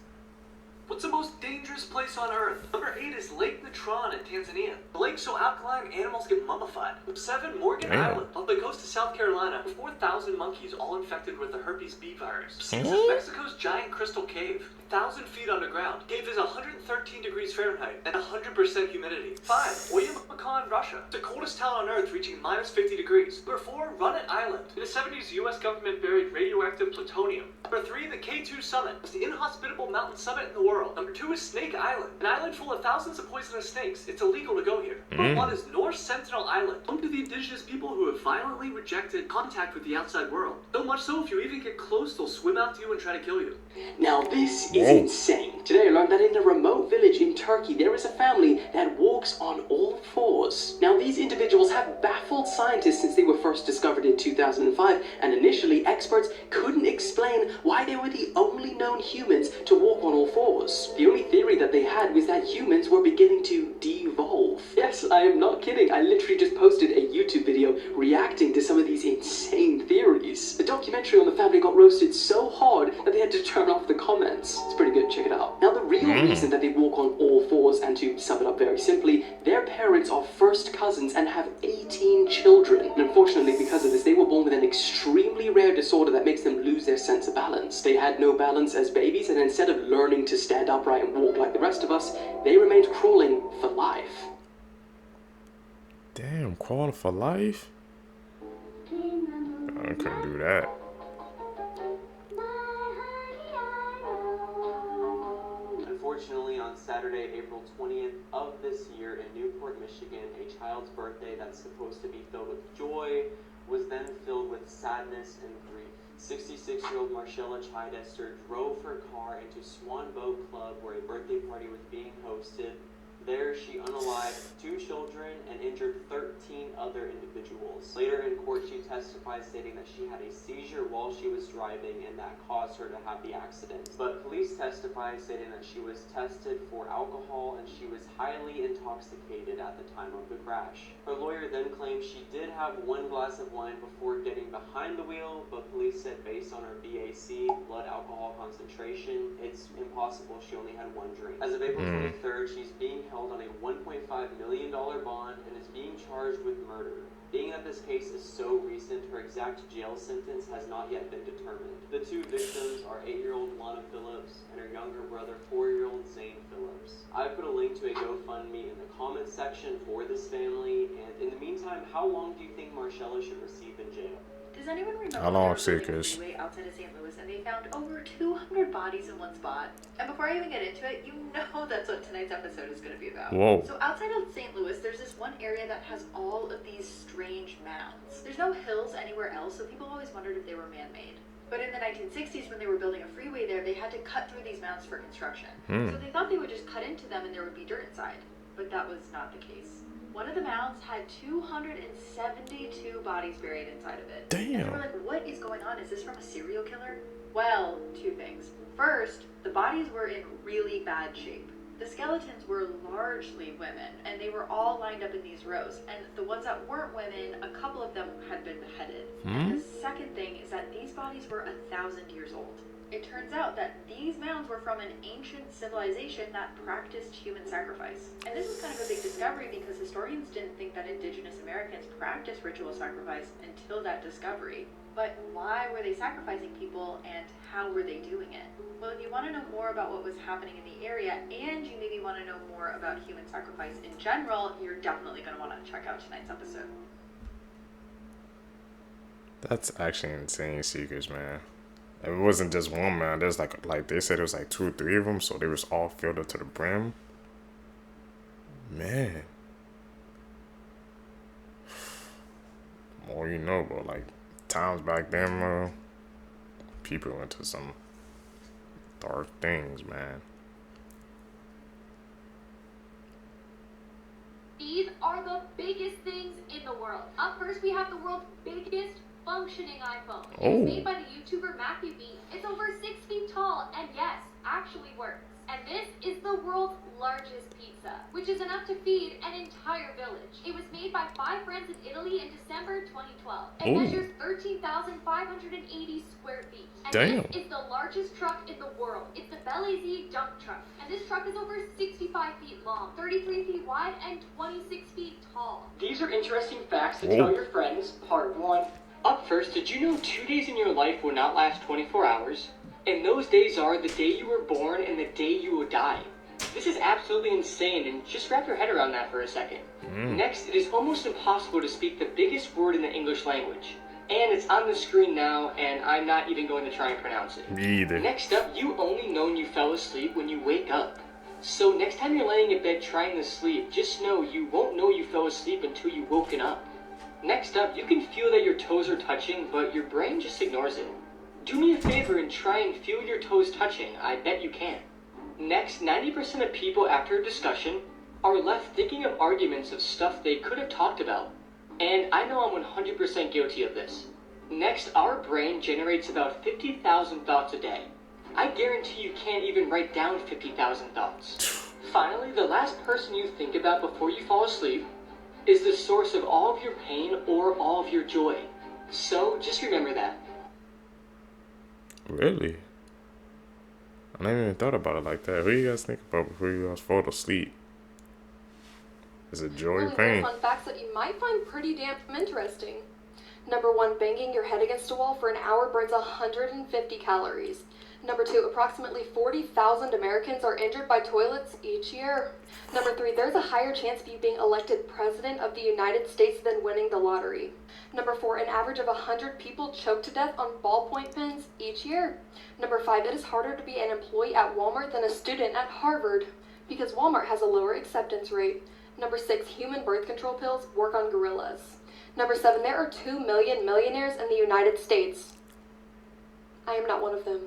Speaker 12: What's the most dangerous place on Earth? Number 8 is Lake Natron in Tanzania. The lake's so alkaline, animals get mummified. 7, Morgan Island, off the coast of South Carolina. 4,000 monkeys all infected with the herpes B virus. 6 is Mexico's giant crystal cave. 1,000 feet underground. Cave is 113 degrees Fahrenheit and 100% humidity. 5, Oymyakon, Russia. The coldest town on Earth, reaching minus 50 degrees. Number 4, Runnet Island. In the 70s, U.S. government buried radioactive plutonium. Number 3, the K2 Summit. It's the inhospitable mountain summit in the world. Number 2 is Snake Island, an island full of thousands of poisonous snakes. It's illegal to go here. Number 1 is North Sentinel Island, home to the indigenous people who have violently rejected contact with the outside world. So much so, if you even get close, they'll swim out to you and try to kill you.
Speaker 8: Now this is insane. Today I learned that in a remote village in Turkey, there is a family that walks on all fours. Now these individuals have baffled scientists since they were first discovered in 2005, and initially experts couldn't explain why they were the only known humans to walk on all fours. The only theory that they had was that humans were beginning to devolve. Yes, I am not kidding. I literally just posted a YouTube video reacting to some of these insane theories. The documentary on the family got roasted so hard that they had to turn off the comments. It's pretty good, check it out. Now the real reason that they walk on all fours, and to sum it up very simply, their parents are first cousins and have 18 children. And unfortunately, because of this, they were born with an extremely rare disorder that makes them lose their sense of balance. They had no balance as babies, and instead of learning to stand upright and walk like the rest of us, they remained crawling for life.
Speaker 2: Damn, crawling for life? I couldn't do that.
Speaker 3: Unfortunately, on Saturday, April 20th of this year in Newport, Michigan, a child's birthday that's supposed to be filled with joy was then filled with sadness and grief. 66-year-old Marcella Chidester drove her car into Swan Boat Club where a birthday party was being hosted. There, she unalived 2 children and injured 13 other individuals. Later in court, she testified stating that she had a seizure while she was driving and that caused her to have the accident. But police testified stating that she was tested for alcohol and she was highly intoxicated at the time of the crash. Her lawyer then claimed she did have 1 glass of wine before getting behind the wheel, but police said based on her BAC, blood alcohol concentration, it's impossible she only had 1 drink. As of April 23rd, she's being held on a $1.5 million bond and is being charged with murder. Being that this case is so recent, her exact jail sentence has not yet been determined. The 2 victims are 8-year-old Lana Phillips and her younger brother, 4-year-old Zane Phillips. I put a link to a GoFundMe in the comments section for this family, and in the meantime, how long do you think Marcella should receive in jail?
Speaker 24: Does anyone remember
Speaker 2: how long
Speaker 24: outside of St. Louis and they found over 200 bodies in one spot? And before I even get into it, you know that's what tonight's episode is going to be about.
Speaker 2: Whoa.
Speaker 24: So outside of St. Louis, there's this one area that has all of these strange mounds. There's no hills anywhere else, so people always wondered if they were man-made. But in the 1960s, when they were building a freeway there, they had to cut through these mounds for construction.
Speaker 2: Hmm.
Speaker 24: So they thought they would just cut into them and there would be dirt inside. But that was not the case. One of the mounds had 272 bodies buried inside of it.
Speaker 2: Damn.
Speaker 24: And they were like, what is going on? Is this from a serial killer? Well, two things. First, the bodies were in really bad shape. The skeletons were largely women, and they were all lined up in these rows. And the ones that weren't women, a couple of them had been beheaded. And the second thing is that these bodies were 1,000 years old. It turns out that these mounds were from an ancient civilization that practiced human sacrifice. And this was kind of a big discovery because historians didn't think that indigenous Americans practiced ritual sacrifice until that discovery. But why were they sacrificing people and how were they doing it? Well, if you want to know more about what was happening in the area and you maybe want to know more about human sacrifice in general, you're definitely going to want to check out tonight's episode.
Speaker 2: That's actually insane secrets, man. It wasn't just one, man. There's like they said it was like 2 or 3 of them, so they was all filled up to the brim. Man. More you know, bro. Like, times back then, bro, people went to some dark things, man.
Speaker 11: These are the biggest things in the world. Up first, we have the world's biggest functioning iPhone.
Speaker 2: Oh.
Speaker 11: It's made by the YouTuber Matthew B. It's over 6 feet tall, and yes, actually works. And this is the world's largest pizza, which is enough to feed an entire village. It was made by 5 friends in Italy in December 2012. It measures 13,580 square feet. And
Speaker 2: Damn.
Speaker 11: This is the largest truck in the world. It's the Belize dump truck. And this truck is over 65 feet long, 33 feet wide, and 26 feet tall.
Speaker 5: These are interesting facts to tell your friends. Part 1. Up first, did you know 2 days in your life will not last 24 hours? And those days are the day you were born and the day you will die. This is absolutely insane, and just wrap your head around that for a second. Next, it is almost impossible to speak the biggest word in the English language. And it's on the screen now, and I'm not even going to try and pronounce it.
Speaker 2: Me either.
Speaker 5: Next up, you only know you fell asleep when you wake up. So next time you're laying in bed trying to sleep, just know you won't know you fell asleep until you've woken up. Next up, you can feel that your toes are touching, but your brain just ignores it. Do me a favor and try and feel your toes touching. I bet you can. Next, 90% of people after a discussion are left thinking of arguments of stuff they could have talked about. And I know I'm 100% guilty of this. Next, our brain generates about 50,000 thoughts a day. I guarantee you can't even write down 50,000 thoughts. Finally, the last person you think about before you fall asleep is the source of all of your pain or all of your joy. So just remember that.
Speaker 2: Really? I never even thought about it like that. Who you guys think about before you guys fall asleep? Is it joy or pain?
Speaker 13: Fun facts that you might find pretty damn interesting. Number 1, banging your head against a wall for an hour burns 150 calories. Number 2, approximately 40,000 Americans are injured by toilets each year. Number 3, there's a higher chance of you being elected president of the United States than winning the lottery. Number 4, an average of 100 people choke to death on ballpoint pens each year. Number 5, it is harder to be an employee at Walmart than a student at Harvard because Walmart has a lower acceptance rate. Number 6, human birth control pills work on gorillas. Number 7, there are 2 million millionaires in the United States. I am not one of them.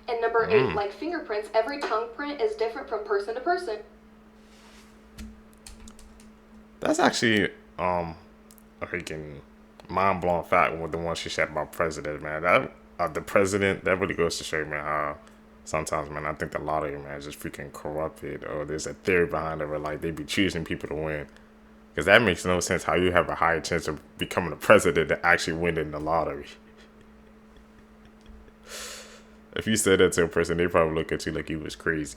Speaker 13: And number 8, like fingerprints, every tongue print is different from person to person.
Speaker 2: That's actually a freaking mind-blowing fact with the one she said about president, man. That the president, that really goes to show you, man, how sometimes, man, I think the lottery, man, is just freaking corrupted, or there's a theory behind it where, like, they be choosing people to win. Because that makes no sense how you have a higher chance of becoming a president than actually winning the lottery. If you said that to a person, they probably look at you like you was crazy.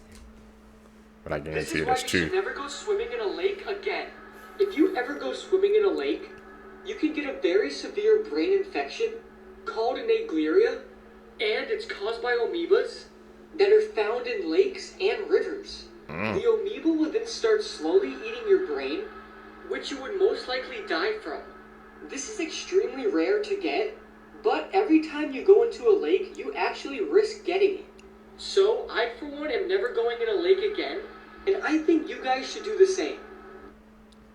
Speaker 2: But I guarantee you that's true.
Speaker 5: This is why you should never go swimming in a lake again. If you ever go swimming in a lake, you can get a very severe brain infection called an agleria, and it's caused by amoebas that are found in lakes and rivers. The amoeba will then start slowly eating your brain, which you would most likely die from. This is extremely rare to get, but every time you go into a lake, you actually risk getting it. So I, for one, am never going in a lake again, and I think you guys should do the same.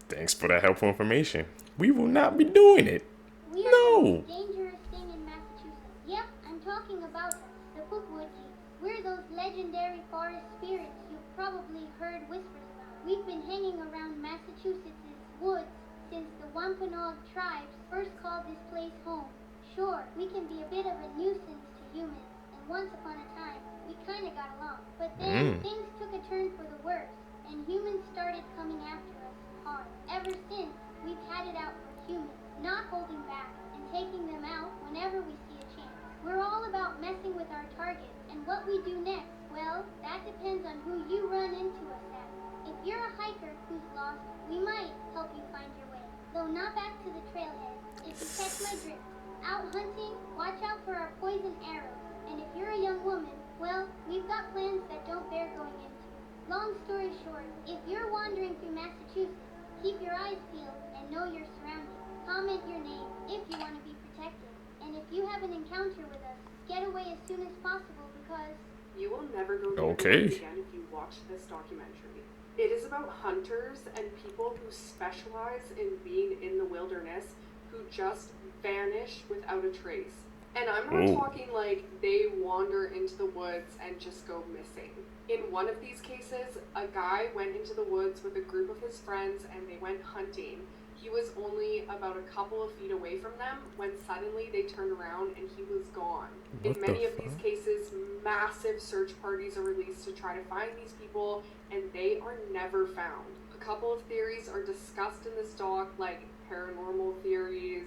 Speaker 2: Thanks for that helpful information. We will not be doing it.
Speaker 14: We are
Speaker 2: No.
Speaker 14: the dangerous thing in Massachusetts. Yep, I'm talking about the Pukwoodji. We're those legendary forest spirits you've probably heard whispers about. We've been hanging around Massachusetts' woods since the Wampanoag tribes first called this place home. Sure, we can be a bit of a nuisance to humans, and once upon a time, we kinda got along. But then things took a turn for the worse, and humans started coming after us hard. Ever since, we've had it out for humans, not holding back, and taking them out whenever we see a chance. We're all about messing with our targets, and what we do next, well, that depends on who you run into us at. If you're a hiker who's lost, we might help you find your way, though not back to the trailhead, if you catch my drift. Out hunting, watch out for our poison arrows, and if you're a young woman, well, we've got plans that don't bear going into. Long story short, if you're wandering through Massachusetts, keep your eyes peeled and know your surroundings. Comment your name if you want to be protected, and if you have an encounter with us, get away as soon as possible because
Speaker 15: you will never go near the woods again if you watch this documentary. It is about hunters and people who specialize in being in the wilderness who just vanish without a trace. And I'm not talking like they wander into the woods and just go missing. In one of these cases, a guy went into the woods with a group of his friends and they went hunting. He was only about a couple of feet away from them when suddenly they turned around and he was gone. In many of these cases, massive search parties are released to try to find these people and they are never found. A couple of theories are discussed in this doc, like paranormal theories,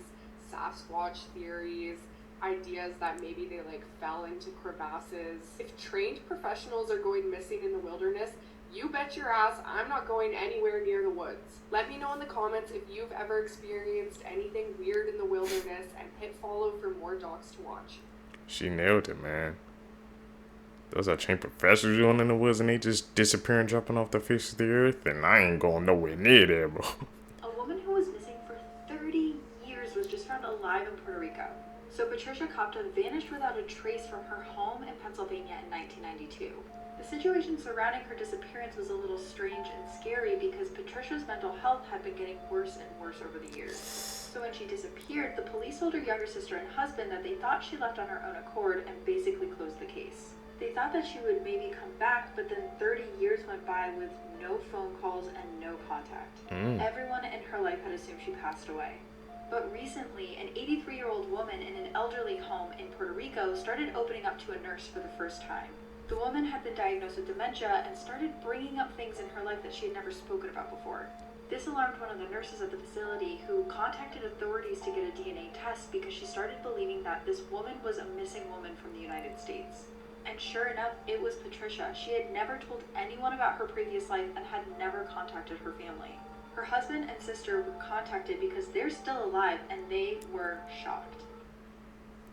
Speaker 15: Sasquatch theories, ideas that maybe they like fell into crevasses. If trained professionals are going missing in the wilderness, you bet your ass I'm not going anywhere near the woods. Let me know in the comments if you've ever experienced anything weird in the wilderness and hit follow for more docs to watch.
Speaker 2: She nailed it, man. Those are trained professionals going in the woods and they just disappearing, dropping off the face of the earth, and I ain't going nowhere near there, bro.
Speaker 24: A woman who was missing for 30 years was just found alive in Puerto Rico. So Patricia Copta vanished without a trace from her home in Pennsylvania in 1992. The situation surrounding her disappearance was a little strange and scary because Patricia's mental health had been getting worse and worse over the years. So when she disappeared, the police told her younger sister and husband that they thought she left on her own accord and basically closed the case. They thought that she would maybe come back, but then 30 years went by with no phone calls and no contact. Everyone in her life had assumed she passed away. But recently, an 83-year-old woman in an elderly home in Puerto Rico started opening up to a nurse for the first time. The woman had been diagnosed with dementia and started bringing up things in her life that she had never spoken about before. This alarmed one of the nurses at the facility, who contacted authorities to get a DNA test because she started believing that this woman was a missing woman from the United States. And sure enough, it was Patricia. She had never told anyone about her previous life and had never contacted her family. Her husband and sister were contacted because they're still alive and they were shocked.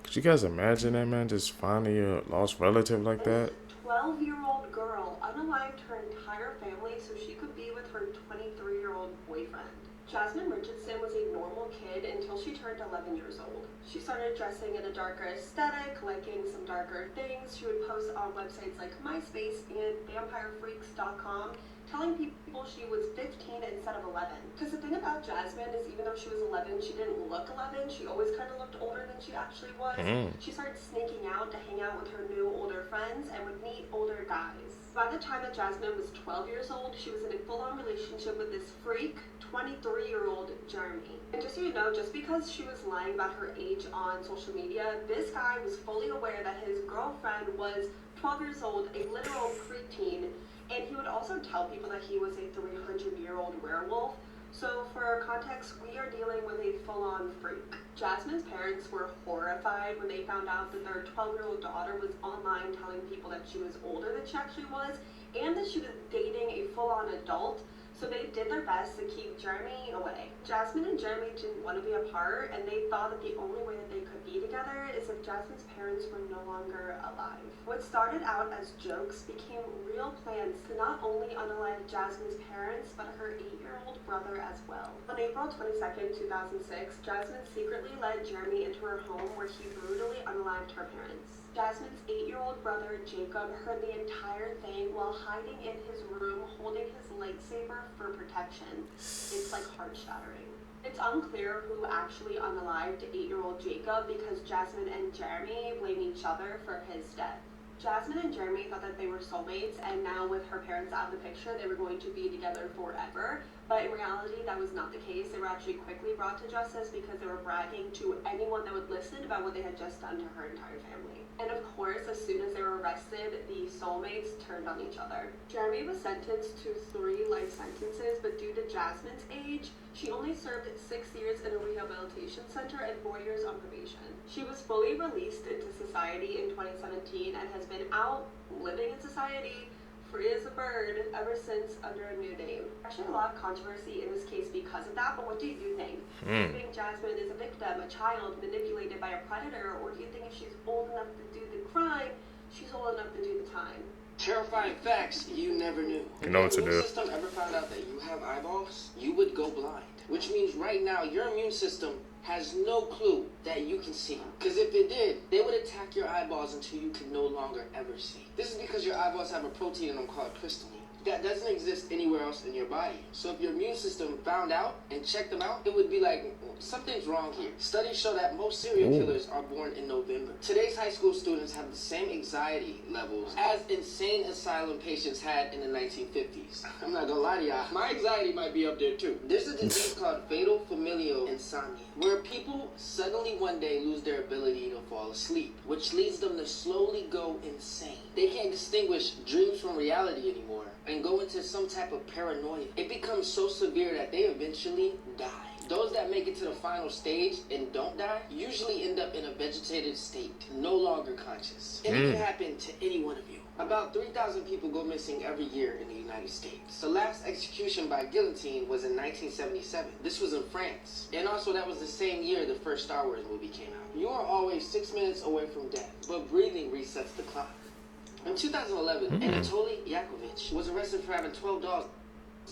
Speaker 2: Could you guys imagine that, man, just finding a lost relative like that?
Speaker 15: 12-year-old girl unalived her entire family so she could be with her 23-year-old boyfriend. Jasmine Richardson was a normal kid until she turned 11 years old. She started dressing in a darker aesthetic, liking some darker things. She would post on websites like MySpace and VampireFreaks.com, telling people she was 15 instead of 11. Because the thing about Jasmine is even though she was 11, she didn't look 11. She always kind of looked older than she actually was. She started sneaking out to hang out with her new older friends and would meet older guys. By the time that Jasmine was 12 years old, she was in a full-on relationship with this freak, 23-year-old Jeremy. And just so you know, just because she was lying about her age on social media, this guy was fully aware that his girlfriend was 12 years old, a literal preteen, and he would also tell people that he was a 300-year-old werewolf. So for context, we are dealing with a full-on freak. Jasmine's parents were horrified when they found out that their 12-year-old daughter was online telling people that she was older than she actually was, and that she was dating a full-on adult. So they did their best to keep Jeremy away. Jasmine and Jeremy didn't want to be apart, and they thought that the only way that they could be together is if Jasmine's parents were no longer alive. What started out as jokes became real plans to not only unalive Jasmine's parents, but her 8-year-old brother as well. On April 22nd, 2006, Jasmine secretly led Jeremy into her home where he brutally unalived her parents. Jasmine's 8-year-old brother, Jacob, heard the entire thing while hiding in his room holding his lightsaber for protection. It's like heart-shattering. It's unclear who actually unalived 8-year-old Jacob because Jasmine and Jeremy blame each other for his death. Jasmine and Jeremy thought that they were soulmates, and now with her parents out of the picture, they were going to be together forever. But in reality, that was not the case. They were actually quickly brought to justice because they were bragging to anyone that would listen about what they had just done to her entire family. And of course, as soon as they were arrested, the soulmates turned on each other. Jeremy was sentenced to 3 life sentences, but due to Jasmine's age, she only served 6 years in a rehabilitation center and 4 years on probation. She was fully released into society in 2017 and has been out living in society, free as a bird, ever since under a new name. Actually, a lot of controversy in this case because of that, but what do you think? Do you think Jasmine is a victim, a child manipulated by a predator, or do you think if she's old enough to do the crime, she's old enough to do the time?
Speaker 4: Terrifying facts you never knew.
Speaker 2: You know what to
Speaker 4: If
Speaker 2: do.
Speaker 4: your immune system ever found out that you have eyeballs, you would go blind. Which means right now your immune system has no clue that you can see. Because if it did, they would attack your eyeballs until you can no longer ever see. This is because your eyeballs have a protein in them called crystalline that doesn't exist anywhere else in your body. So if your immune system found out and checked them out, it would be like, something's wrong here. Studies show that most serial killers are born in November. Today's high school students have the same anxiety levels as insane asylum patients had in the 1950s. I'm not gonna lie to y'all, my anxiety might be up there too. There's a disease called fatal familial insomnia, where people suddenly one day lose their ability to fall asleep, which leads them to slowly go insane. They can't distinguish dreams from reality anymore and go into some type of paranoia. It becomes so severe that they eventually die. Those that make it to the final stage and don't die usually end up in a vegetative state, no longer conscious. And it can happen to any one of you. About 3,000 people go missing every year in the United States. The last execution by guillotine was in 1977. This was in France. And also that was the same year the first Star Wars movie came out. You are always 6 minutes away from death, but breathing resets the clock. In 2011, Anatoly Yakovlevich was arrested for having 12 dolls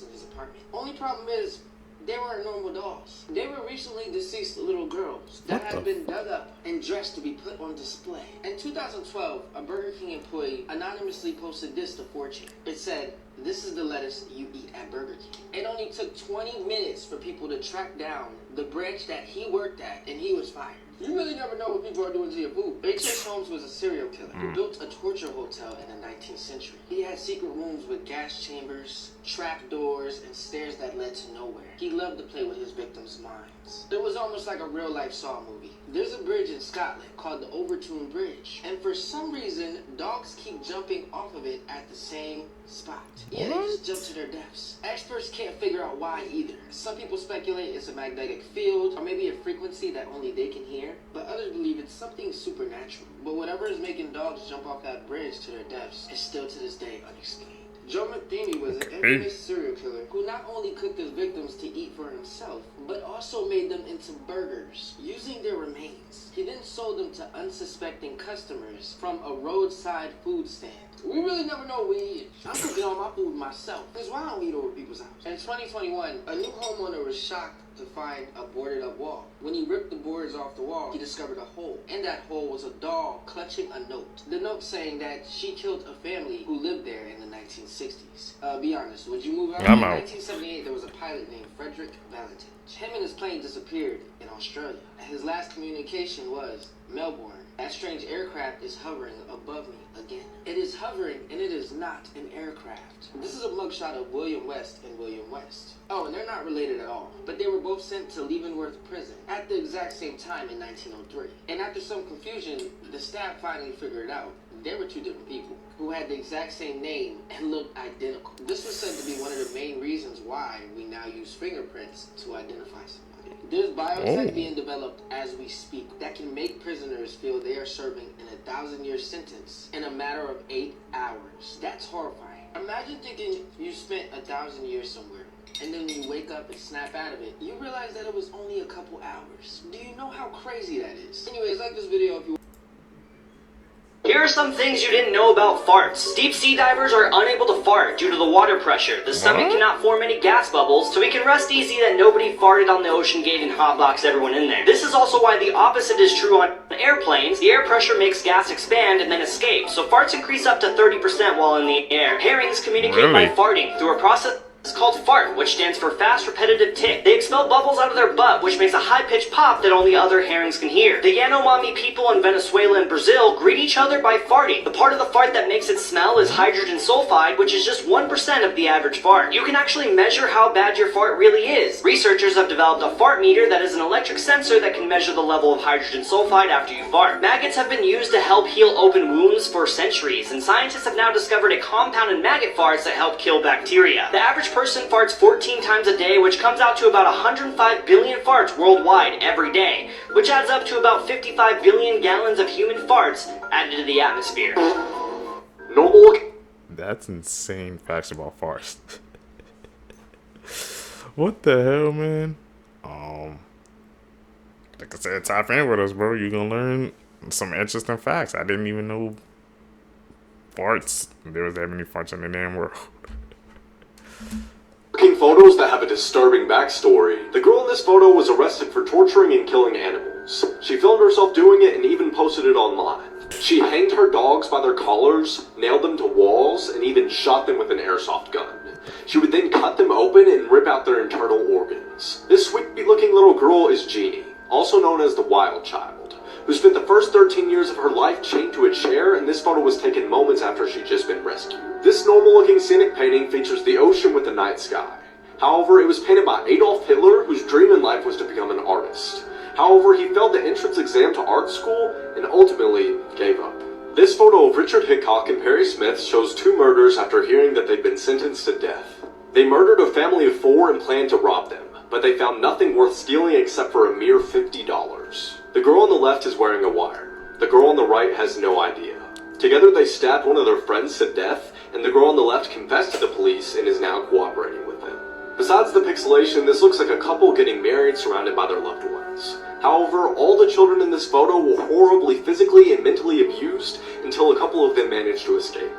Speaker 4: in his apartment. Only problem is, they weren't normal dolls. They were recently deceased little girls that had been dug up and dressed to be put on display. In 2012, a Burger King employee anonymously posted this to 4chan. It said, "This is the lettuce you eat at Burger King." It only took 20 minutes for people to track down the branch that he worked at, and he was fired. You really never know what people are doing to your food. H.H. Holmes was a serial killer who built a torture hotel in the 19th century. He had secret rooms with gas chambers, trap doors, and stairs that led to nowhere. He loved to play with his victims' minds. It was almost like a real-life Saw movie. There's a bridge in Scotland called the Overtoun Bridge, and for some reason, dogs keep jumping off of it at the same spot. Yeah, they just jump to their deaths. Experts can't figure out why either. Some people speculate it's a magnetic field, or maybe a frequency that only they can hear, but others believe it's something supernatural. But whatever is making dogs jump off that bridge to their deaths is still to this day unexplained. Joe Matheny was an infamous serial killer who not only cooked his victims to eat for himself, but also made them into burgers using their remains. He then sold them to unsuspecting customers from a roadside food stand. We really never know what we eat. I'm cooking all my food myself. That's why I don't eat over people's house. In 2021, a new homeowner was shocked to find a boarded up wall. When he ripped the boards off the wall, he discovered a hole. In that hole was a doll clutching a note. The note saying that she killed a family who lived there in the 1960s. Be honest, would you move out?
Speaker 2: I'm
Speaker 4: In
Speaker 2: out.
Speaker 4: 1978, there was a pilot named Frederick Valentine. Him and his plane disappeared in Australia. His last communication was, "Melbourne, that strange aircraft is hovering above me again." It is hovering, and it is not an aircraft. This is a mugshot of William West and William West. Oh, and they're not related at all, but they were both sent to Leavenworth Prison at the exact same time in 1903. And after some confusion, the staff finally figured it out. They were two different people who had the exact same name and looked identical. This was said to be one of the main reasons why we now use fingerprints to identify somebody. There's biotech being developed as we speak that can make prisoners feel they are serving an 1,000-year sentence in a matter of 8 hours. That's horrifying. Imagine thinking you spent 1,000 years somewhere, and then when you wake up and snap out of it, you realize that it was only a couple hours. Do you know how crazy that is? Anyways, like this video if you...
Speaker 16: Here are some things you didn't know about farts. Deep sea divers are unable to fart due to the water pressure. The stomach cannot form any gas bubbles, so we can rest easy that nobody farted on the ocean gate and hotboxed everyone in there. This is also why the opposite is true on airplanes. The air pressure makes gas expand and then escape, so farts increase up to 30% while in the air. Herrings communicate by farting through a process It's called fart, which stands for fast repetitive tick. They expel bubbles out of their butt, which makes a high-pitched pop that only other herrings can hear. The Yanomami people in Venezuela and Brazil greet each other by farting. The part of the fart that makes it smell is hydrogen sulfide, which is just 1% of the average fart. You can actually measure how bad your fart really is. Researchers have developed a fart meter that is an electric sensor that can measure the level of hydrogen sulfide after you fart. Maggots have been used to help heal open wounds for centuries, and scientists have now discovered a compound in maggot farts that help kill bacteria. The average person farts 14 times a day, which comes out to about 105 billion farts worldwide every day, which adds up to about 55 billion gallons of human farts added to the atmosphere.
Speaker 2: That's insane facts about farts. What the hell, man? Like I said, tap in with us, bro. You're gonna learn some interesting facts. I didn't even know farts. There was that many farts in the damn world.
Speaker 1: Looking photos that have a disturbing backstory. The girl in this photo was arrested for torturing and killing animals. She filmed herself doing it and even posted it online. She hanged her dogs by their collars, nailed them to walls, and even shot them with an airsoft gun. She would then cut them open and rip out their internal organs. This sweet-looking little girl is Jeannie, also known as the Wild Child, who spent the first 13 years of her life chained to a chair, and this photo was taken moments after she'd just been rescued. This normal-looking scenic painting features the ocean with the night sky. However, it was painted by Adolf Hitler, whose dream in life was to become an artist. However, he failed the entrance exam to art school and ultimately gave up. This photo of Richard Hickok and Perry Smith shows two murders after hearing that they'd been sentenced to death. They murdered a family of 4 and planned to rob them, but they found nothing worth stealing except for a mere $50. The girl on the left is wearing a wire. The girl on the right has no idea. Together they stabbed one of their friends to death, and the girl on the left confessed to the police and is now cooperating with them. Besides the pixelation, this looks like a couple getting married surrounded by their loved ones. However, all the children in this photo were horribly physically and mentally abused until a couple of them managed to escape.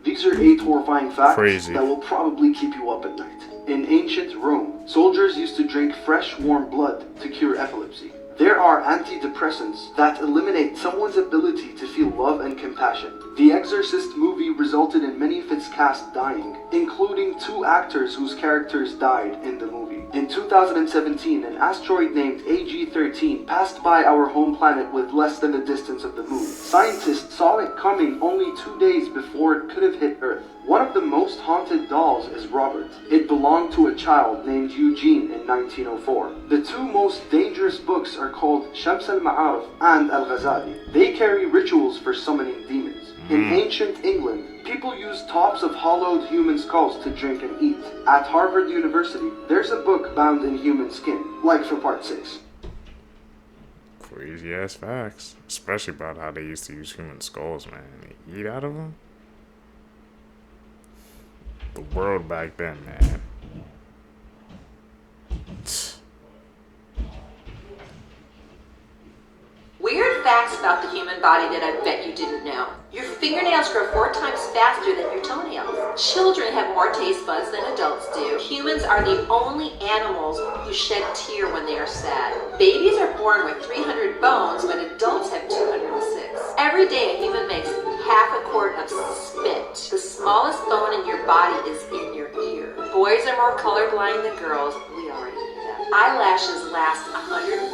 Speaker 17: These are 8 horrifying facts
Speaker 2: Crazy.
Speaker 17: that will probably keep you up at night. In ancient Rome, soldiers used to drink fresh, warm blood to cure epilepsy. There are antidepressants that eliminate someone's ability to feel love and compassion. The Exorcist movie resulted in many of its cast dying, including 2 actors whose characters died in the movie. In 2017, an asteroid named AG-13 passed by our home planet with less than the distance of the moon. Scientists saw it coming only 2 days before it could have hit Earth. One of the most haunted dolls is Robert. It belonged to a child named Eugene in 1904. The 2 most dangerous books are called Shams al-Ma'arif and Al-Ghazali. They carry rituals for summoning demons. In ancient England, people used tops of hollowed human skulls to drink and eat. At Harvard University, there's a book bound in human skin, like for part 6.
Speaker 2: Crazy ass facts. Especially about how they used to use human skulls, man. They eat out of them? The world back then, man.
Speaker 18: Weird facts about the human body that I bet you didn't know. Your fingernails grow 4 times faster than your toenails. Children have more taste buds than adults do. Humans are the only animals who shed tear when they are sad. Babies are born with 300 bones, but adults have 206. Every day a human makes half a quart of spit. The smallest bone in your body is in your ear. Boys are more colorblind than girls. We already knew that. Eyelashes last 150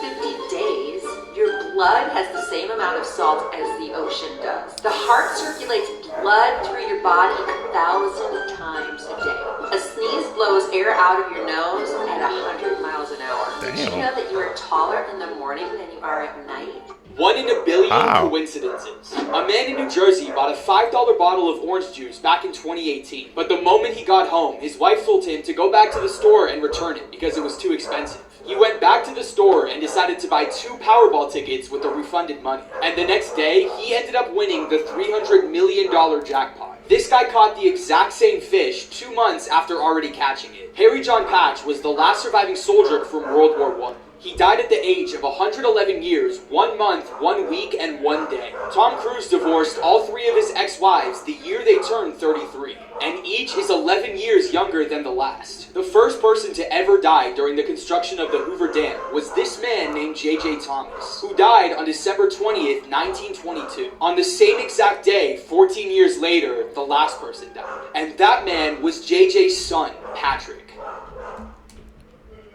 Speaker 18: days. Your blood has the same amount of salt as the ocean does. The heart circulates blood through your body 1,000 times a day. A sneeze blows air out of your nose at 100 miles an hour. Did you know that you are taller in the morning than you are at night?
Speaker 5: 1 in a billion coincidences. A man in New Jersey bought a $5 bottle of orange juice back in 2018. But the moment he got home, his wife told him to go back to the store and return it because it was too expensive. He went back to the store and decided to buy 2 Powerball tickets with the refunded money. And the next day, he ended up winning the $300 million jackpot. This guy caught the exact same fish 2 months after already catching it. Harry John Patch was the last surviving soldier from World War I. He died at the age of 111 years, 1 month, 1 week, and 1 day. Tom Cruise divorced all 3 of his ex-wives the year they turned 33, and each is 11 years younger than the last. The first person to ever die during the construction of the Hoover Dam was this man named J.J. Thomas, who died on December 20th, 1922. On the same exact day, 14 years later, the last person died. And that man was J.J.'s son, Patrick.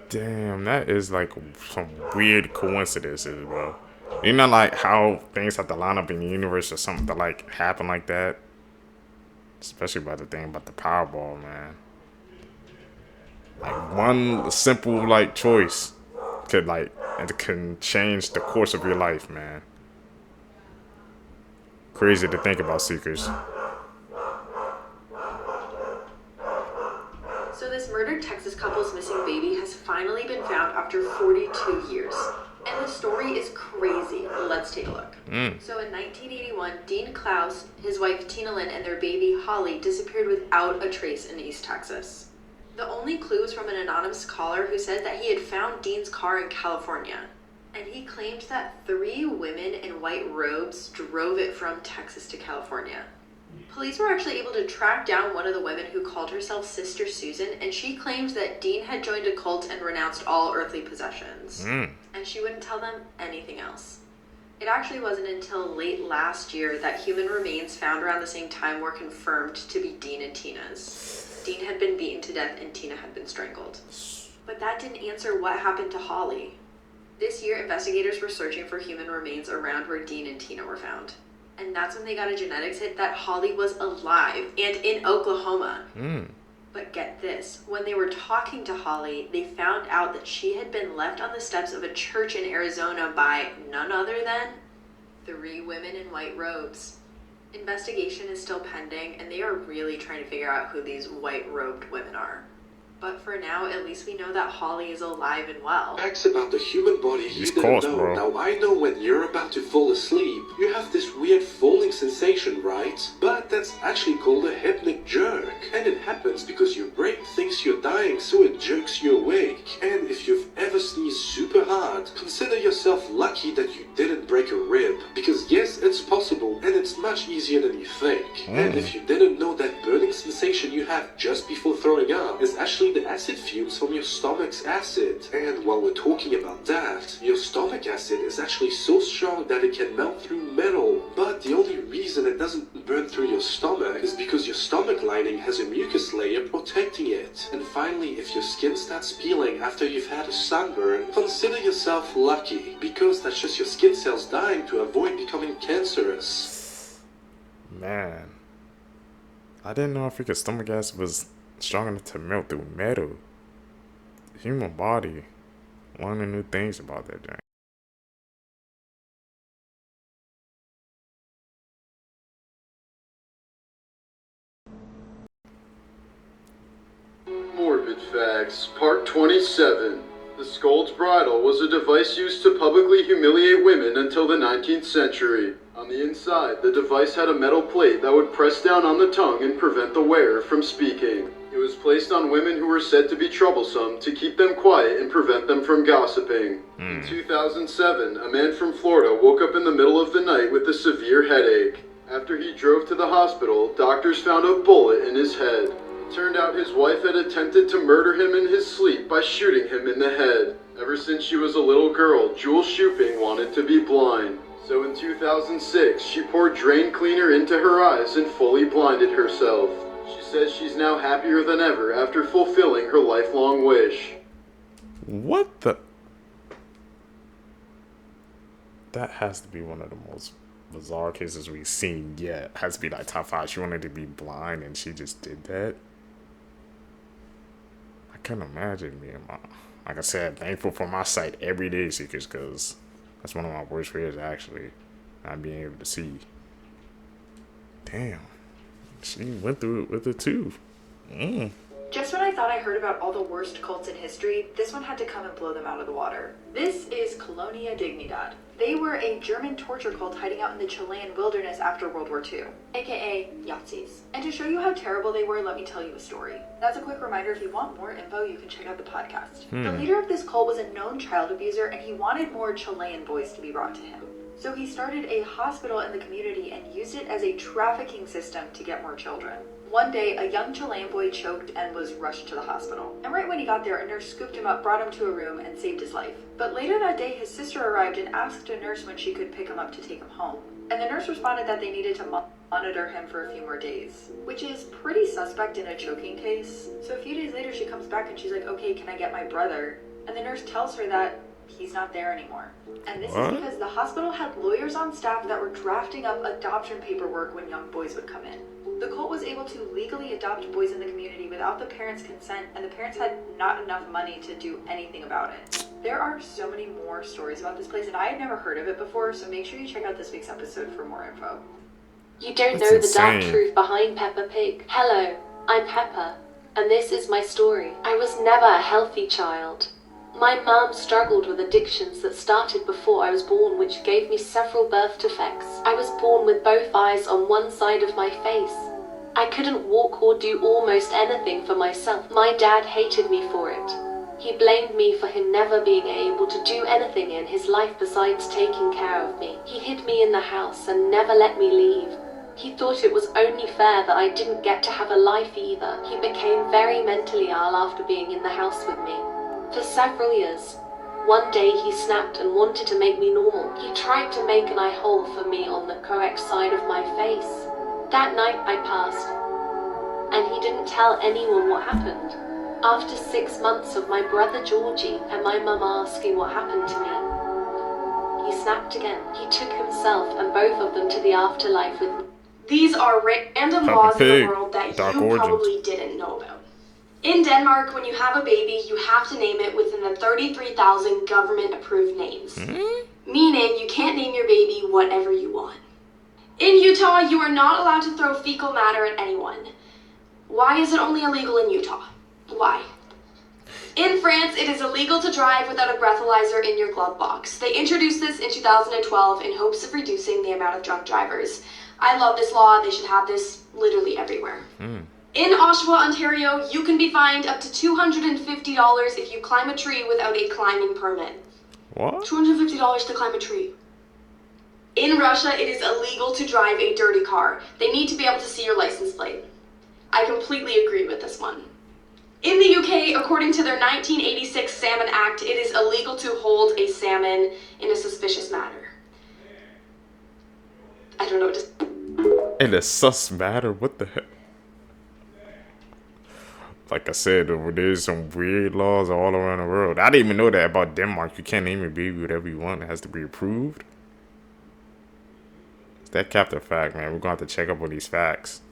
Speaker 2: Damn, that is like some weird coincidences, bro. You know, like how things have to line up in the universe or something to like happen like that. Especially about the thing about the Powerball, man. Like one simple like choice could like it can change the course of your life, man. Crazy to think about, Seekers.
Speaker 9: So this murdered Texas couple's missing baby has finally been found after 42 years. And the story is crazy. Let's take a look. So in 1981, Dean Klaus, his wife Tina Lynn, and their baby Holly disappeared without a trace in East Texas. The only clue was from an anonymous caller who said that he had found Dean's car in California. And he claimed that 3 women in white robes drove it from Texas to California. Police were actually able to track down one of the women who called herself Sister Susan, and she claimed that Dean had joined a cult and renounced all earthly possessions. And she wouldn't tell them anything else. It actually wasn't until late last year that human remains found around the same time were confirmed to be Dean and Tina's. Dean had been beaten to death and Tina had been strangled. But that didn't answer what happened to Holly. This year, investigators were searching for human remains around where Dean and Tina were found. And that's when they got a genetics hit that Holly was alive and in Oklahoma. But get this, when they were talking to Holly, they found out that she had been left on the steps of a church in Arizona by none other than 3 women in white robes. Investigation is still pending, and they are really trying to figure out who these white-robed women are. But for now, at least we know that Holly is alive and well.
Speaker 1: Facts about the human body you didn't know. Bro. Now I know when you're about to fall asleep, you have this weird falling sensation, right? But that's actually called a hypnic jerk. And it happens because your brain thinks you're dying, so it jerks you awake. And if you've ever sneezed super hard, consider yourself lucky that you didn't break a rib. Because yes, it's possible, and it's much easier than you think. And if you didn't know, that burning sensation you have just before throwing up is actually the acid fumes from your stomach's acid. And while we're talking about that, your stomach acid is actually so strong that it can melt through metal. But the only reason it doesn't burn through your stomach is because your stomach lining has a mucus layer protecting it. And finally, if your skin starts peeling after you've had a sunburn, consider yourself lucky, because that's just your skin cells dying to avoid becoming cancerous.
Speaker 2: Man, I didn't know if your stomach acid was strong enough to melt through metal. The human body, one of the new things about that thing.
Speaker 19: Morbid Facts, Part 27. The Scold's Bridle was a device used to publicly humiliate women until the 19th century. On the inside, the device had a metal plate that would press down on the tongue and prevent the wearer from speaking. It was placed on women who were said to be troublesome to keep them quiet and prevent them from gossiping. In 2007, a man from Florida woke up in the middle of the night with a severe headache. After he drove to the hospital, doctors found a bullet in his head. It turned out his wife had attempted to murder him in his sleep by shooting him in the head. Ever since she was a little girl, Jewel Shuping wanted to be blind. So in 2006, she poured drain cleaner into her eyes and fully blinded herself. She says she's now happier than ever after fulfilling her lifelong wish.
Speaker 2: What the? That has to be one of the most bizarre cases we've seen yet. Has to be like top 5. She wanted to be blind and she just did that. I couldn't imagine being like I said, thankful for my sight every day, Seekers, because that's one of my worst fears, actually. Not being able to see. Damn. She went through it with it too.
Speaker 9: Just when I thought I heard about all the worst cults in history, this one had to come and blow them out of the water. This is Colonia Dignidad. They were a German torture cult hiding out in the Chilean wilderness after World War II, aka Yazis. And to show you how terrible they were, let me tell you a story. That's a quick reminder, if you want more info, you can check out the podcast. The leader of this cult was a known child abuser, and he wanted more Chilean boys to be brought to him. So he started a hospital in the community and used it as a trafficking system to get more children. One day, a young Chilean boy choked and was rushed to the hospital. And right when he got there, a nurse scooped him up, brought him to a room, and saved his life. But later that day, his sister arrived and asked a nurse when she could pick him up to take him home.
Speaker 24: and the nurse responded that they needed to monitor him for a few more days, which is pretty suspect in a choking case. So a few days later she comes back and she's like, okay, can I get my brother? And the nurse tells her that he's not there anymore. And this is because the hospital had lawyers on staff that were drafting up adoption paperwork when young boys would come in. The cult was able to legally adopt boys in the community without the parents' consent, and the parents had not enough money to do anything about it. There are so many more stories about this place, and I had never heard of it before, so make sure you check out this week's episode for more info.
Speaker 20: You don't know the dark truth behind Peppa Pig. Hello, I'm Peppa, and this is my story. I was never a healthy child. My mum struggled with addictions that started before I was born, which gave me several birth defects. I was born with both eyes on one side of my face. I couldn't walk or do almost anything for myself. My dad hated me for it. He blamed me for him never being able to do anything in his life besides taking care of me. He hid me in the house and never let me leave. He thought it was only fair that I didn't get to have a life either. He became very mentally ill after being in the house with me. For several years. One day he snapped and wanted to make me normal. He tried to make an eye hole for me on the correct side of my face. That night I passed, and he didn't tell anyone what happened. After 6 months of my brother Georgie and my mum asking what happened to me, he snapped again. He took himself and both of them to the afterlife with me.
Speaker 21: These are random laws in the world that you probably didn't know about. In Denmark, when you have a baby, you have to name it within the 33,000 government-approved names. Meaning, you can't name your baby whatever you want. In Utah, you are not allowed to throw fecal matter at anyone. Why is it only illegal in Utah? Why? In France, it is illegal to drive without a breathalyzer in your glove box. They introduced this in 2012 in hopes of reducing the amount of drunk drivers. I love this law. They should have this literally everywhere. In Oshawa, Ontario, you can be fined up to $250 if you climb a tree without a climbing permit.
Speaker 2: What?
Speaker 21: $250 to climb a tree. In Russia, it is illegal to drive a dirty car. They need to be able to see your license plate. I completely agree with this one. In the UK, according to their 1986 Salmon Act, it is illegal to hold a salmon in a suspicious manner. I don't know what to...
Speaker 2: In a sus matter? What the heck? Like I said, there's some weird laws all around the world. I didn't even know that about Denmark. You can't name your baby whatever you want. It has to be approved. That capped a fact, man. We're going to have to check up on these facts.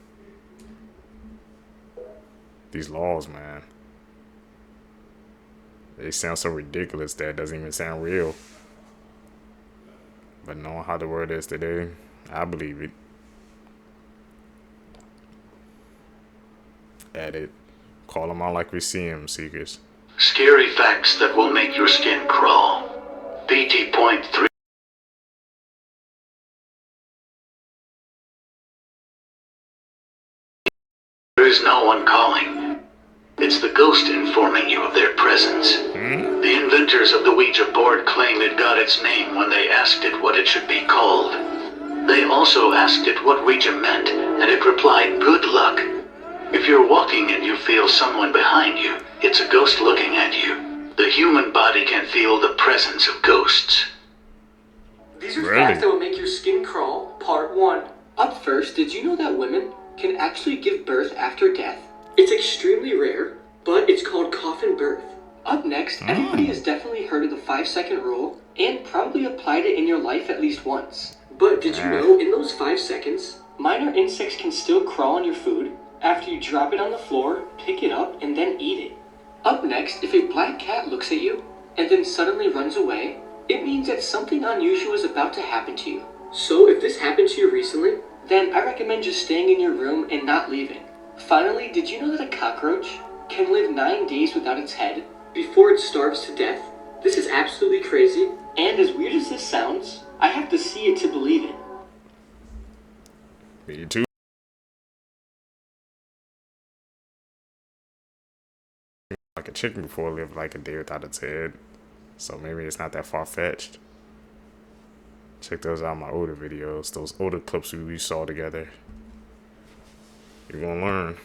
Speaker 2: These laws, man. They sound so ridiculous that it doesn't even sound real. But knowing how the world is today, I believe it. Edit. Call them out like we see them, Seekers.
Speaker 22: Scary facts that will make your skin crawl. BT.3. There is no one calling. It's the ghost informing you of their presence. The inventors of the Ouija board claim it got its name when they asked it what it should be called. They also asked it what Ouija meant, and it replied, "Good luck." If you're walking and you feel someone behind you, it's a ghost looking at you. The human body can feel the presence of ghosts.
Speaker 8: These are facts that will make your skin crawl, part 1. Up first, did you know that women can actually give birth after death? It's extremely rare, but it's called coffin birth. Up next, everybody has definitely heard of the 5-second rule, and probably applied it in your life at least once. But did you know, in those 5 seconds, minor insects can still crawl on your food? After you drop it on the floor, pick it up, and then eat it. Up next, if a black cat looks at you, and then suddenly runs away, it means that something unusual is about to happen to you. So if this happened to you recently, then I recommend just staying in your room and not leaving. Finally, did you know that a cockroach can live 9 days without its head before it starves to death? This is absolutely crazy, and as weird as this sounds, I have to see it to believe it.
Speaker 2: Me too. Like a chicken before lived like a day without its head, so maybe it's not that far-fetched. Check those out in my older videos, those older clips we saw together. You're gonna learn.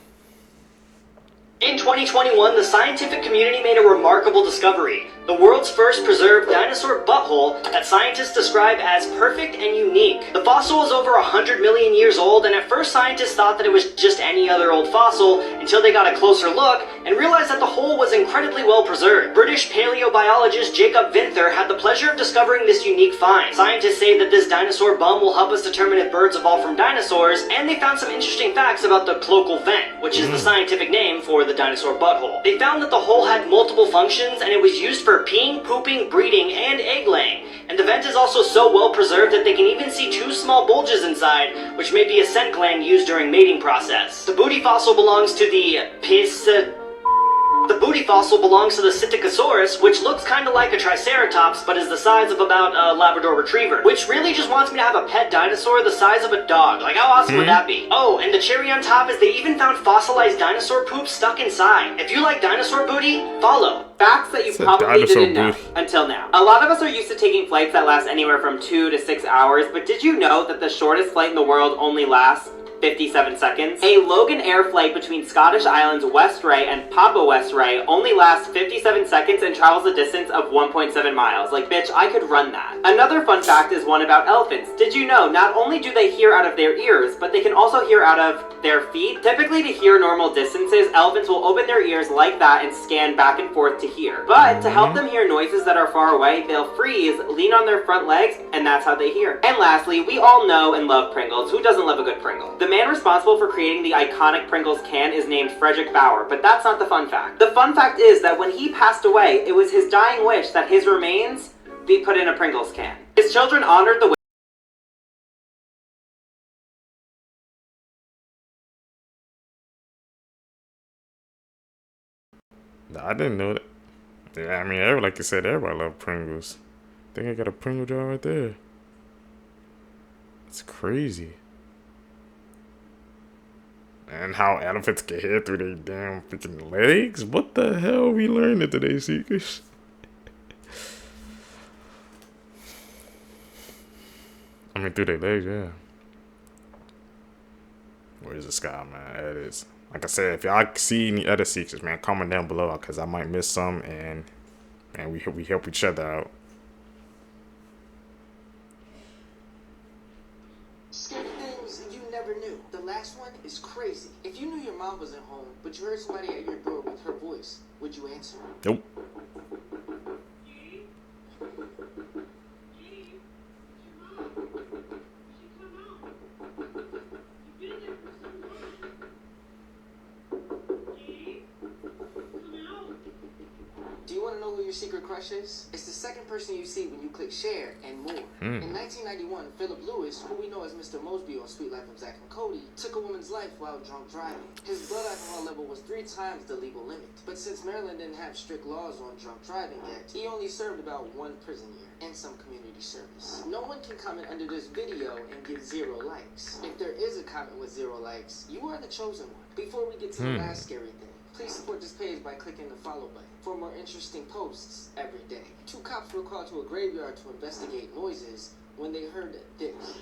Speaker 16: In 2021, the scientific community made a remarkable discovery. The world's first preserved dinosaur butthole that scientists describe as perfect and unique. The fossil is over 100 million years old, and at first scientists thought that it was just any other old fossil until they got a closer look and realized that the hole was incredibly well preserved. British paleobiologist Jacob Vinther had the pleasure of discovering this unique find. Scientists say that this dinosaur bum will help us determine if birds evolved from dinosaurs, and they found some interesting facts about the cloacal vent, which is the scientific name for the dinosaur butthole. They found that the hole had multiple functions, and it was used for peeing, pooping, breeding, and egg laying. And the vent is also so well preserved that they can even see two small bulges inside, which may be a scent gland used during mating process. The booty fossil belongs to the Psittacosaurus, which looks kind of like a triceratops, but is the size of about a Labrador Retriever, which really just wants me to have a pet dinosaur the size of a dog. Like, how awesome would that be? Oh, and the cherry on top is they even found fossilized dinosaur poop stuck inside. If you like dinosaur booty, follow.
Speaker 6: Facts that you probably didn't know until now. A lot of us are used to taking flights that last anywhere from 2 to 6 hours, but did you know that the shortest flight in the world only lasts 57 seconds? A Logan Air flight between Scottish Islands Westray and Papa Westray only lasts 57 seconds and travels a distance of 1.7 miles. Like, bitch, I could run that. Another fun fact is one about elephants. Did you know not only do they hear out of their ears, but they can also hear out of their feet? Typically, to hear normal distances, elephants will open their ears like that and scan back and forth to hear. But to help them hear noises that are far away, they'll freeze, lean on their front legs, and that's how they hear. And lastly, we all know and love Pringles. Who doesn't love a good Pringle? The man responsible for creating the iconic Pringles can is named Frederick Bauer, but that's not the fun fact. The fun fact is that when he passed away, it was his dying wish that his remains be put in a Pringles can. His children honored the wish.
Speaker 2: I didn't know that. Yeah, I mean, like you said, everybody love Pringles. I think I got a Pringle jar right there. It's crazy. And how elephants can hear through their damn freaking legs? What the hell we learning today, Seekers? I mean, through their legs, yeah. Where's the sky, man? It is. Like I said, if y'all see any other Seekers, man, comment down below, because I might miss some, and we help each other out.
Speaker 4: The last one is crazy. If you knew your mom wasn't home, but you heard somebody at your door with her voice, would you answer?
Speaker 2: Nope.
Speaker 4: Do you want to know who your secret crush is? It's the second person you see when you click share and more. In 1991, Philip Lewis, who we know as Mr. Mosby on Sweet Life of Zack and Cody, took a woman's life while drunk driving. His blood alcohol level was 3 times the legal limit. But since Maryland didn't have strict laws on drunk driving yet, he only served about 1 prison year and some community service. No one can comment under this video and get 0 likes. If there is a comment with 0 likes, you are the chosen one. Before we get to the last scary thing, please support this page by clicking the follow button for more interesting posts every day. 2 cops were called to a graveyard to investigate noises when they heard this.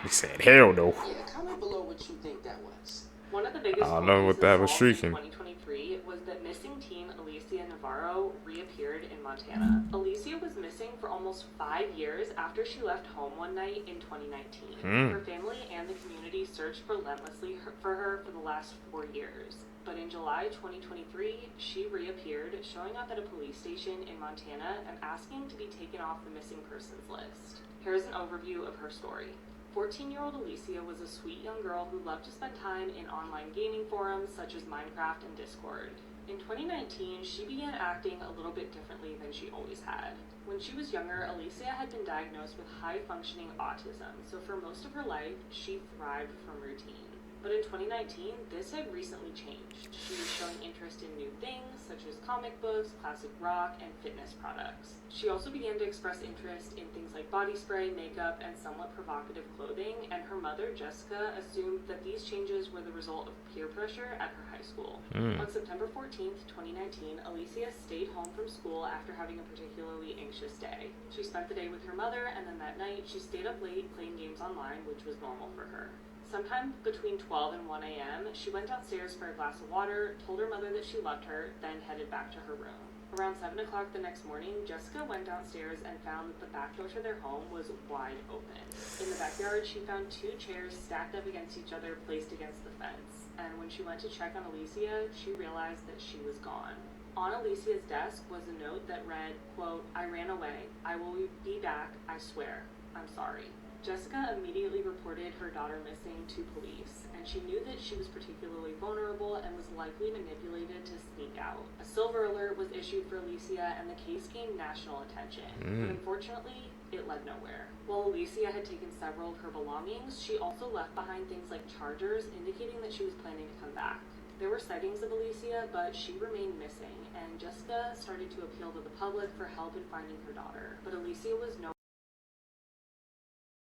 Speaker 2: He said, hell no.
Speaker 4: Yeah, comment below what you think that was.
Speaker 6: One of the biggest
Speaker 2: I don't know what that was shrieking.
Speaker 6: 2023 was that missing teen Alicia Navarro reappeared in Montana. Alicia was missing for almost 5 years after she left home one night in 2019. Her family and the community searched relentlessly for her for the last 4 years. But in July 2023, she reappeared, showing up at a police station in Montana and asking to be taken off the missing persons list. Here's an overview of her story. 14-year-old Alicia was a sweet young girl who loved to spend time in online gaming forums such as Minecraft and Discord. In 2019, she began acting a little bit differently than she always had. When she was younger, Alicia had been diagnosed with high-functioning autism, so for most of her life, she thrived from routine. But in 2019, this had recently changed. She was showing interest in new things, such as comic books, classic rock, and fitness products. She also began to express interest in things like body spray, makeup, and somewhat provocative clothing, and her mother, Jessica, assumed that these changes were the result of peer pressure at her high school. On September 14th, 2019, Alicia stayed home from school after having a particularly anxious day. She spent the day with her mother, and then that night, she stayed up late playing games online, which was normal for her. Sometime between 12 and 1 a.m., she went downstairs for a glass of water, told her mother that she loved her, then headed back to her room. Around 7 o'clock the next morning, Jessica went downstairs and found that the back door to their home was wide open. In the backyard, she found 2 chairs stacked up against each other, placed against the fence. And when she went to check on Alicia, she realized that she was gone. On Alicia's desk was a note that read, quote, "I ran away. I will be back, I swear. I'm sorry." Jessica immediately reported her daughter missing to police, and she knew that she was particularly vulnerable and was likely manipulated to sneak out. A silver alert was issued for Alicia, and the case gained national attention, but unfortunately, it led nowhere. While Alicia had taken several of her belongings, she also left behind things like chargers, indicating that she was planning to come back. There were sightings of Alicia, but she remained missing, and Jessica started to appeal to the public for help in finding her daughter. But Alicia was nowhere.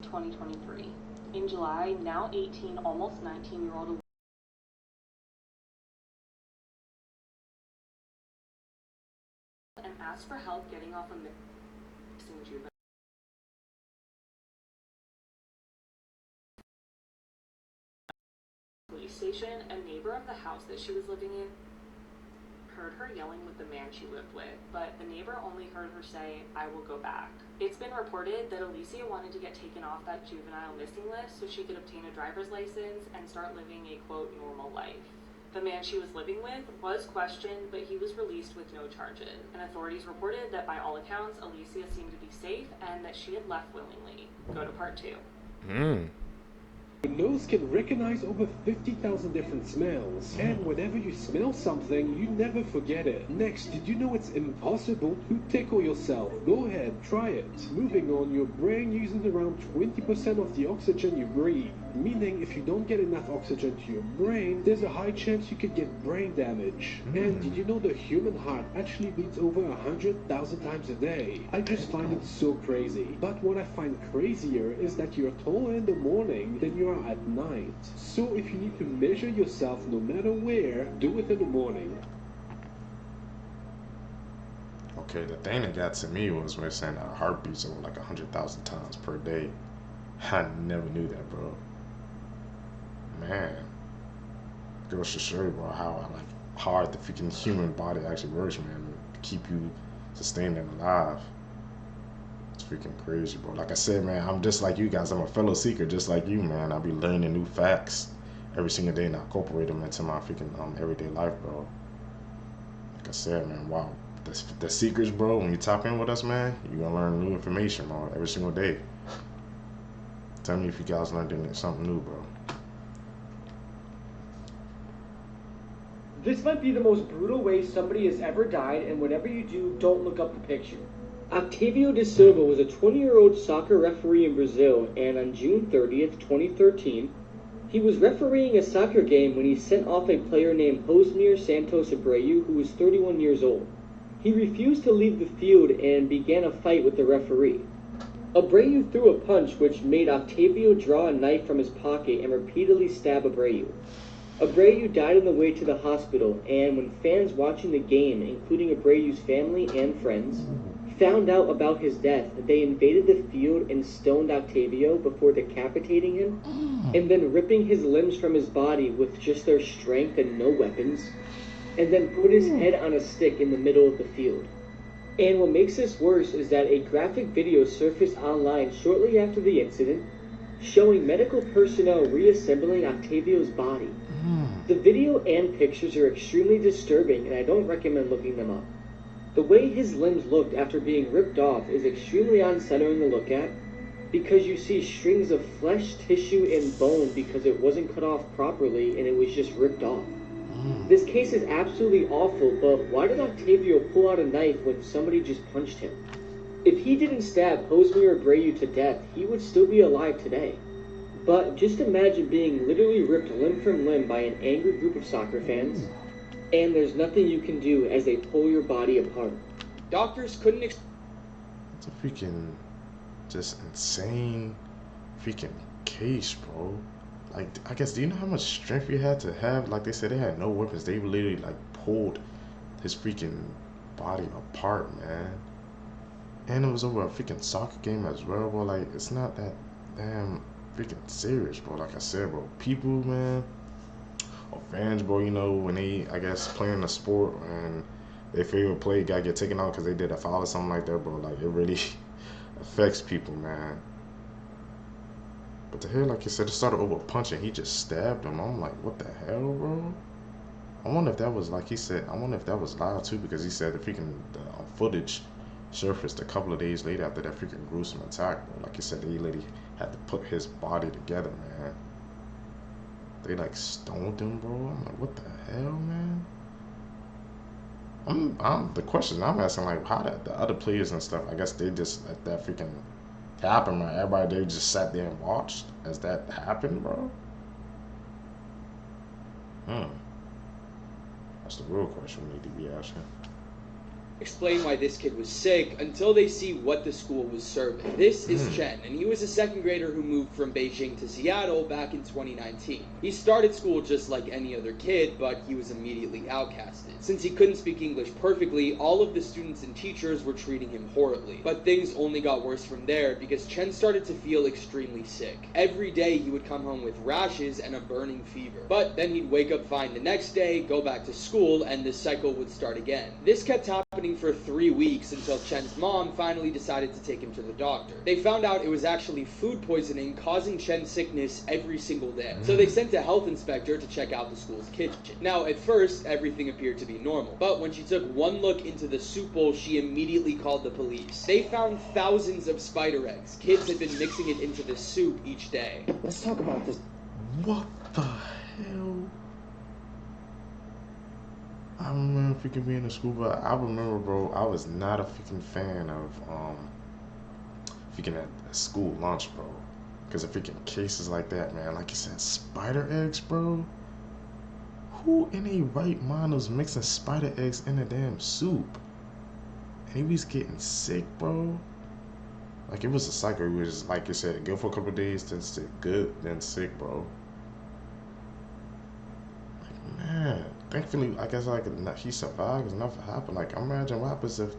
Speaker 6: 2023. In July, now 18, almost 19-year-old and asked for help getting off a missing juvenile police station. A neighbor of the house that she was living in heard her yelling with the man she lived with, but the neighbor only heard her say, "I will go back." It's been reported that Alicia wanted to get taken off that juvenile missing list so she could obtain a driver's license and start living a, quote, normal life. The man she was living with was questioned, but he was released with no charges, and authorities reported that by all accounts, Alicia seemed to be safe and that she had left willingly. Go to part 2.
Speaker 7: Your nose can recognize over 50,000 different smells, and whenever you smell something, you never forget it. Next, did you know it's impossible to tickle yourself? Go ahead, try it. Moving on, your brain uses around 20% of the oxygen you breathe, meaning if you don't get enough oxygen to your brain, there's a high chance you could get brain damage. And did you know the human heart actually beats over 100,000 times a day? I just find it so crazy. But what I find crazier is that you're taller in the morning than you are at night. So if you need to measure yourself no matter where, do it in the morning.
Speaker 2: Okay, the thing that got to me was when saying our heart beats over like 100,000 times per day. I never knew that, bro. Man, goes to show you, bro, how hard the freaking human body actually works, man, to keep you sustained and alive. It's freaking crazy, bro. Like I said, man, I'm just like you guys. I'm a fellow seeker, just like you, man. I'll be learning new facts every single day and I incorporate them into my freaking everyday life, bro. Like I said, man, wow. The seekers, bro, when you tap in with us, man, you're gonna learn new information, bro, every single day. Tell me if you guys learned something new, bro.
Speaker 10: This might be the most brutal way somebody has ever died, and whatever you do, don't look up the picture. Octavio de Silva was a 20-year-old soccer referee in Brazil, and on June 30th, 2013, he was refereeing a soccer game when he sent off a player named Josmir Santos Abreu, who was 31 years old. He refused to leave the field and began a fight with the referee. Abreu threw a punch which made Octavio draw a knife from his pocket and repeatedly stab Abreu. Abreu died on the way to the hospital, and when fans watching the game, including Abreu's family and friends, found out about his death, they invaded the field and stoned Octavio before decapitating him, and then ripping his limbs from his body with just their strength and no weapons, and then put his head on a stick in the middle of the field. And what makes this worse is that a graphic video surfaced online shortly after the incident, showing medical personnel reassembling Octavio's body. The video and pictures are extremely disturbing, and I don't recommend looking them up. The way his limbs looked after being ripped off is extremely unsettling to look at, because you see strings of flesh, tissue, and bone because it wasn't cut off properly and it was just ripped off. This case is absolutely awful, but why did Octavio pull out a knife when somebody just punched him? If he didn't stab Josmir Abreu to death, he would still be alive today. But just imagine being literally ripped limb from limb by an angry group of soccer fans, and there's nothing you can do as they pull your body apart. Doctors couldn't
Speaker 2: It's a freaking just insane freaking case, bro. Like, I guess, do you know how much strength you had to have? Like they said, they had no weapons. They literally like pulled his freaking body apart, man. And it was over a freaking soccer game as well. Well, like, it's not that damn freaking serious, bro. Like I said, bro, people, man, or fans, bro, you know, when they, I guess, playing a sport and their favorite play gotta get taken out because they did a foul or something like that, bro, like, it really affects people, man. But to hear, like you said, it started over punching, he just stabbed him. I'm like, what the hell, bro? I wonder if that was, like he said, I wonder if that was live too, because he said the freaking footage surfaced a couple of days later after that freaking gruesome attack, bro. Like you said, the lady had to put his body together, man. They like stoned him, bro. I'm like, what the hell, man? The question I'm asking, like, how did the other players and stuff, I guess they just let that freaking happen, man. Everybody, they just sat there and watched as that happened, bro. That's the real question we need to be asking.
Speaker 3: Explain why this kid was sick until they see what the school was serving. This is Chen, and he was a second grader who moved from Beijing to Seattle back in 2019. He started school just like any other kid, but he was immediately outcasted. Since he couldn't speak English perfectly, all of the students and teachers were treating him horribly. But things only got worse from there because Chen started to feel extremely sick. Every day he would come home with rashes and a burning fever. But then he'd wake up fine the next day, go back to school, and the cycle would start again. This kept happening for 3 weeks until Chen's mom finally decided to take him to the doctor. They found out it was actually food poisoning causing Chen's sickness every single day. So they sent a health inspector to check out the school's kitchen. Now, at first, everything appeared to be normal, but when she took one look into the soup bowl, she immediately called the police. They found thousands of spider eggs. Kids had been mixing it into the soup each day.
Speaker 4: Let's talk about this.
Speaker 2: What the hell? I remember freaking being in school, but I remember, bro, I was not a freaking fan of freaking at school lunch, bro. Because of freaking cases like that, man. Like you said, spider eggs, bro. Who in a right mind was mixing spider eggs in a damn soup? And he was getting sick, bro. Like, it was a cycle. It was, like you said, good for a couple of days, then sick, good, then sick, bro. Like, man. Thankfully, I guess, like, he survived because nothing happened. Like, imagine what happens if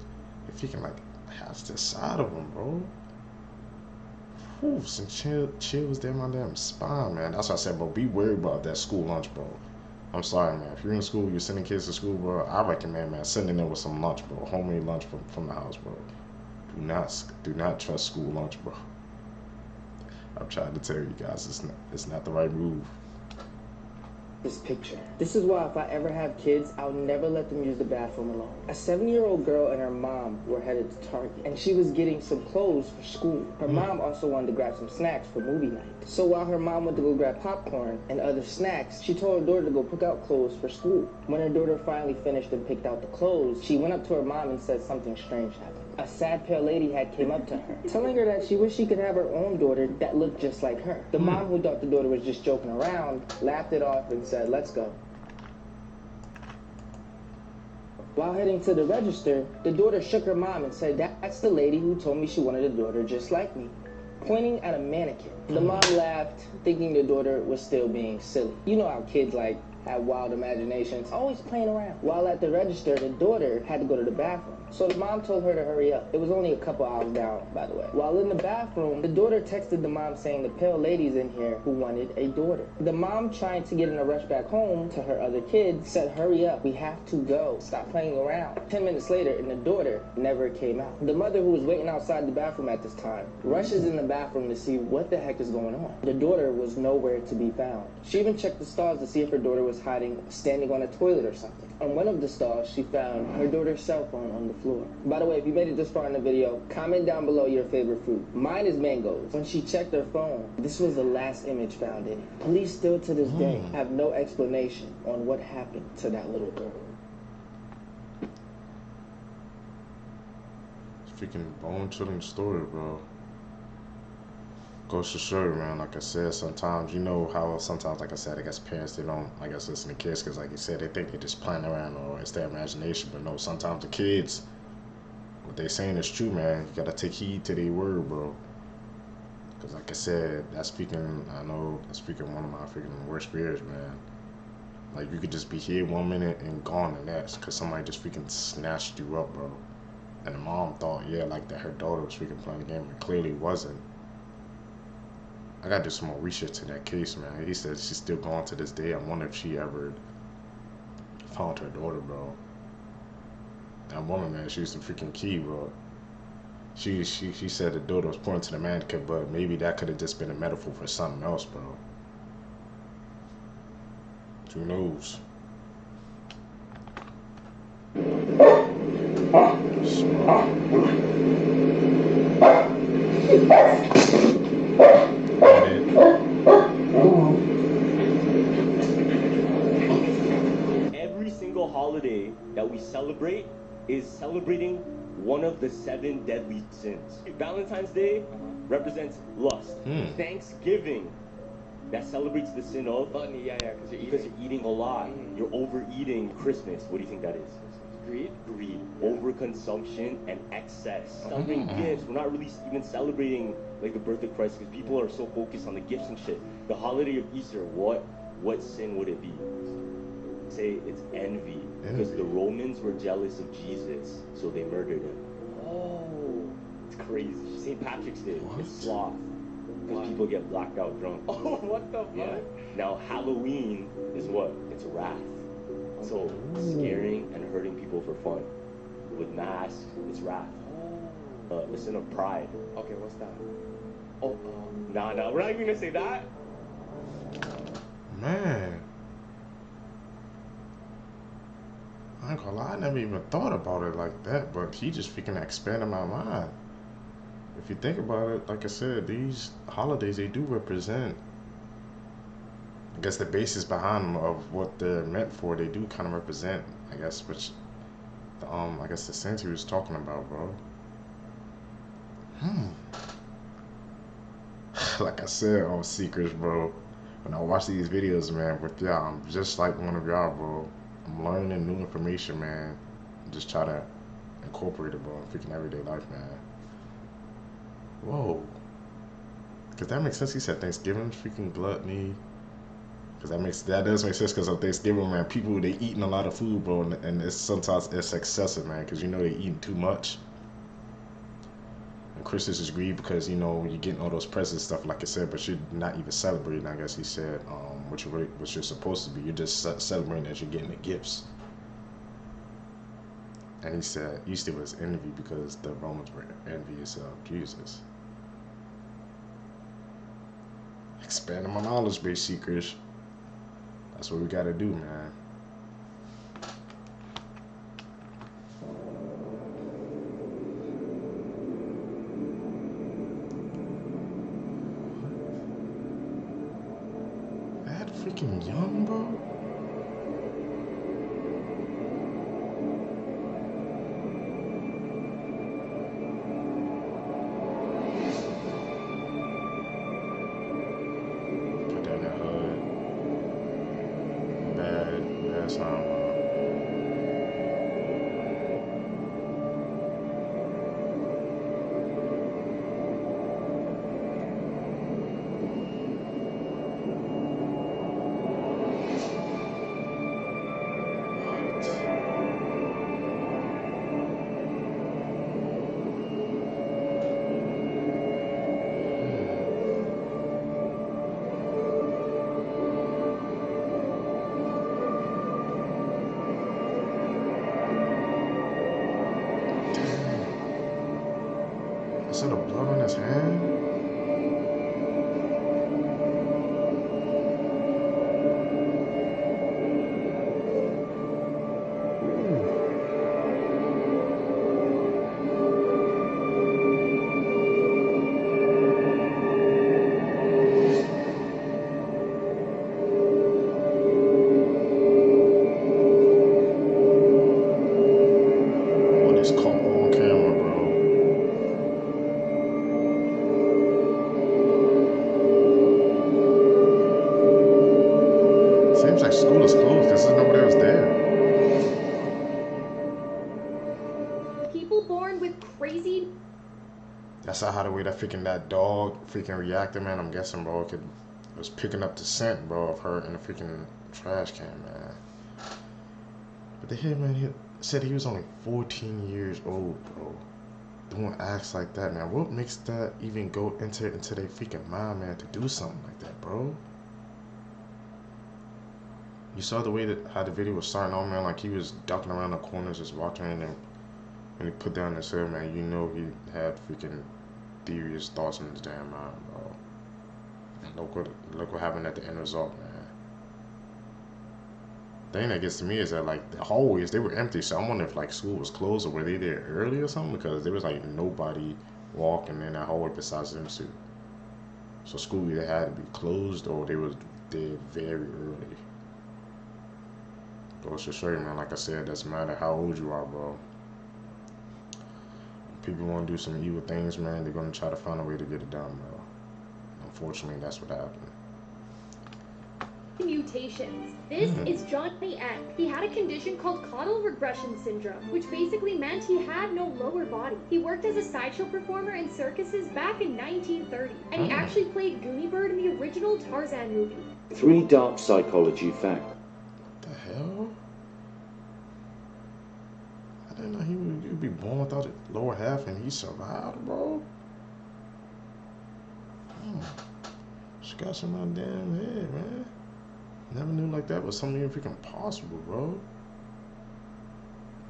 Speaker 2: he can, like, hatch the side of him, bro. Whew, some chills down my damn spine, man. That's why I said, bro, be worried about that school lunch, bro. I'm sorry, man. If you're in school, you're sending kids to school, bro, I recommend, man, sending them with some lunch, bro. Homemade lunch from the house, bro. Do not trust school lunch, bro. I'm trying to tell you guys, it's not the right move.
Speaker 4: This picture. This is why if I ever have kids, I'll never let them use the bathroom alone. A 7-year-old girl and her mom were headed to Target, and she was getting some clothes for school. Her mom also wanted to grab some snacks for movie night. So while her mom went to go grab popcorn and other snacks, she told her daughter to go pick out clothes for school. When her daughter finally finished and picked out the clothes, she went up to her mom and said something strange happened. A sad pale lady had came up to her, telling her that she wished she could have her own daughter that looked just like her. The mom, who thought the daughter was just joking around, laughed it off and said, "Let's go." While heading to the register, the daughter shook her mom and said, "That's the lady who told me she wanted a daughter just like me," pointing at a mannequin. The mom laughed, thinking the daughter was still being silly. You know how kids have wild imaginations, always playing around. While at the register, the daughter had to go to the bathroom. So the mom told her to hurry up. It was only a couple hours down, by the way. While in the bathroom, the daughter texted the mom saying the pale lady's in here who wanted a daughter. The mom, trying to get in a rush back home to her other kids, said, "Hurry up, we have to go. Stop playing around." 10 minutes later, and the daughter never came out. The mother, who was waiting outside the bathroom at this time, rushes in the bathroom to see what the heck is going on. The daughter was nowhere to be found. She even checked the stalls to see if her daughter was hiding, standing on a toilet or something. On one of the stalls, she found her daughter's cell phone on the floor. By the way, if you made it this far in the video, comment down below your favorite fruit. Mine is mangoes. When she checked her phone, this was the last image found in it. Police still to this day have no explanation on what happened to that little girl.
Speaker 2: Freaking bone-chilling story, bro. Goes to show you, man, like I said, sometimes, you know how sometimes, like I said, I guess parents, they don't, I guess, listen to kids because, like you said, they think they're just playing around or it's their imagination. But no, sometimes the kids, what they saying is true, man. You gotta take heed to their word, bro. Because, like I said, that's speaking, I know, that's speaking one of my freaking worst fears, man. Like, you could just be here 1 minute and gone the next because somebody just freaking snatched you up, bro. And the mom thought, yeah, like that her daughter was freaking playing the game, but clearly wasn't. I gotta do some more research to that case, man. He said she's still gone to this day. I wonder if she ever found her daughter, bro. That woman, man, she was the freaking key, bro. She said the daughter was pointing to the mannequin, but maybe that could have just been a metaphor for something else, bro. Who knows?
Speaker 11: Every single holiday that we celebrate is celebrating one of the 7 deadly sins. Valentine's Day represents lust. Thanksgiving, that celebrates the sin of
Speaker 3: gluttony.
Speaker 11: Because you're eating a lot. You're overeating. Christmas, what do you think that is? Greed. Overconsumption and excess. Celebrating gifts. We're not really even celebrating like the birth of Christ because people are so focused on the gifts and shit. The holiday of Easter, what sin would it be? Say it's envy. Because the Romans were jealous of Jesus, so they murdered him. Oh, it's crazy. St. Patrick's Day, it's sloth. Because people get blacked out drunk.
Speaker 3: Oh, what the fuck?
Speaker 11: Yeah. Now Halloween is what? It's wrath. So scaring and hurting people for fun. With masks, it's wrath. The sin of pride.
Speaker 3: Okay, what's that?
Speaker 11: Oh, nah, we're not even gonna say that.
Speaker 2: Man, I ain't gonna lie, I never even thought about it like that, but he just freaking expanded my mind. If you think about it, like I said, these holidays, they do represent, I guess, the basis behind them of what they're meant for. They do kind of represent, I guess, which, I guess the sense he was talking about, bro. Like I said, all secrets, bro. When I watch these videos, man, with y'all, I'm just like one of y'all, bro. I'm learning new information, man. Just try to incorporate it, bro, in freaking everyday life, man. Whoa. Because that makes sense. He said Thanksgiving, freaking gluttony. Because that does make sense. Because on Thanksgiving, man, people, they eating a lot of food, bro, and sometimes it's excessive, man. Because you know they eating too much. And Christmas is greed because, you know, you're getting all those presents stuff, like I said, but you're not even celebrating, I guess he said, what you're supposed to be. You're just celebrating as you're getting the gifts. And he said Easter was envy because the Romans were envious of Jesus. Expanding my knowledge base, seekers. That's what we gotta do, man. That freaking young, bro. Is it a blood on his hand? That's how the way that freaking that dog freaking reacted, man. I'm guessing, bro, it was picking up the scent, bro, of her in the freaking trash can, man. But the hitman said he was only 14 years old, bro. doing acts like that, man? What makes that even go into their freaking mind, man, to do something like that, bro? You saw the way that how the video was starting on, man, like he was ducking around the corners, just watching, and then when he put down his head, man, you know he had freaking devious thoughts in his damn mind, bro. And look what happened at the end result, man. The thing that gets to me is that, like, the hallways, they were empty, so I'm wondering if, like, school was closed or were they there early or something, because there was, like, nobody walking in that hallway besides them two. So school either had to be closed or they was there very early. Goes to show you, man, like I said, it doesn't matter how old you are, bro. People want to do some evil things, man, they're going to try to find a way to get it done, bro. Unfortunately, that's what happened.
Speaker 12: Mutations. This is Johnny X. He had a condition called caudal regression syndrome, which basically meant he had no lower body. He worked as a sideshow performer in circuses back in 1930, and he actually played Goonie Bird in the original Tarzan movie.
Speaker 13: 3 dark psychology facts.
Speaker 2: What the hell? I didn't know he would be born without the lower half and he survived, bro. Scratch on my damn head, man. Never knew like that was something even freaking possible, bro.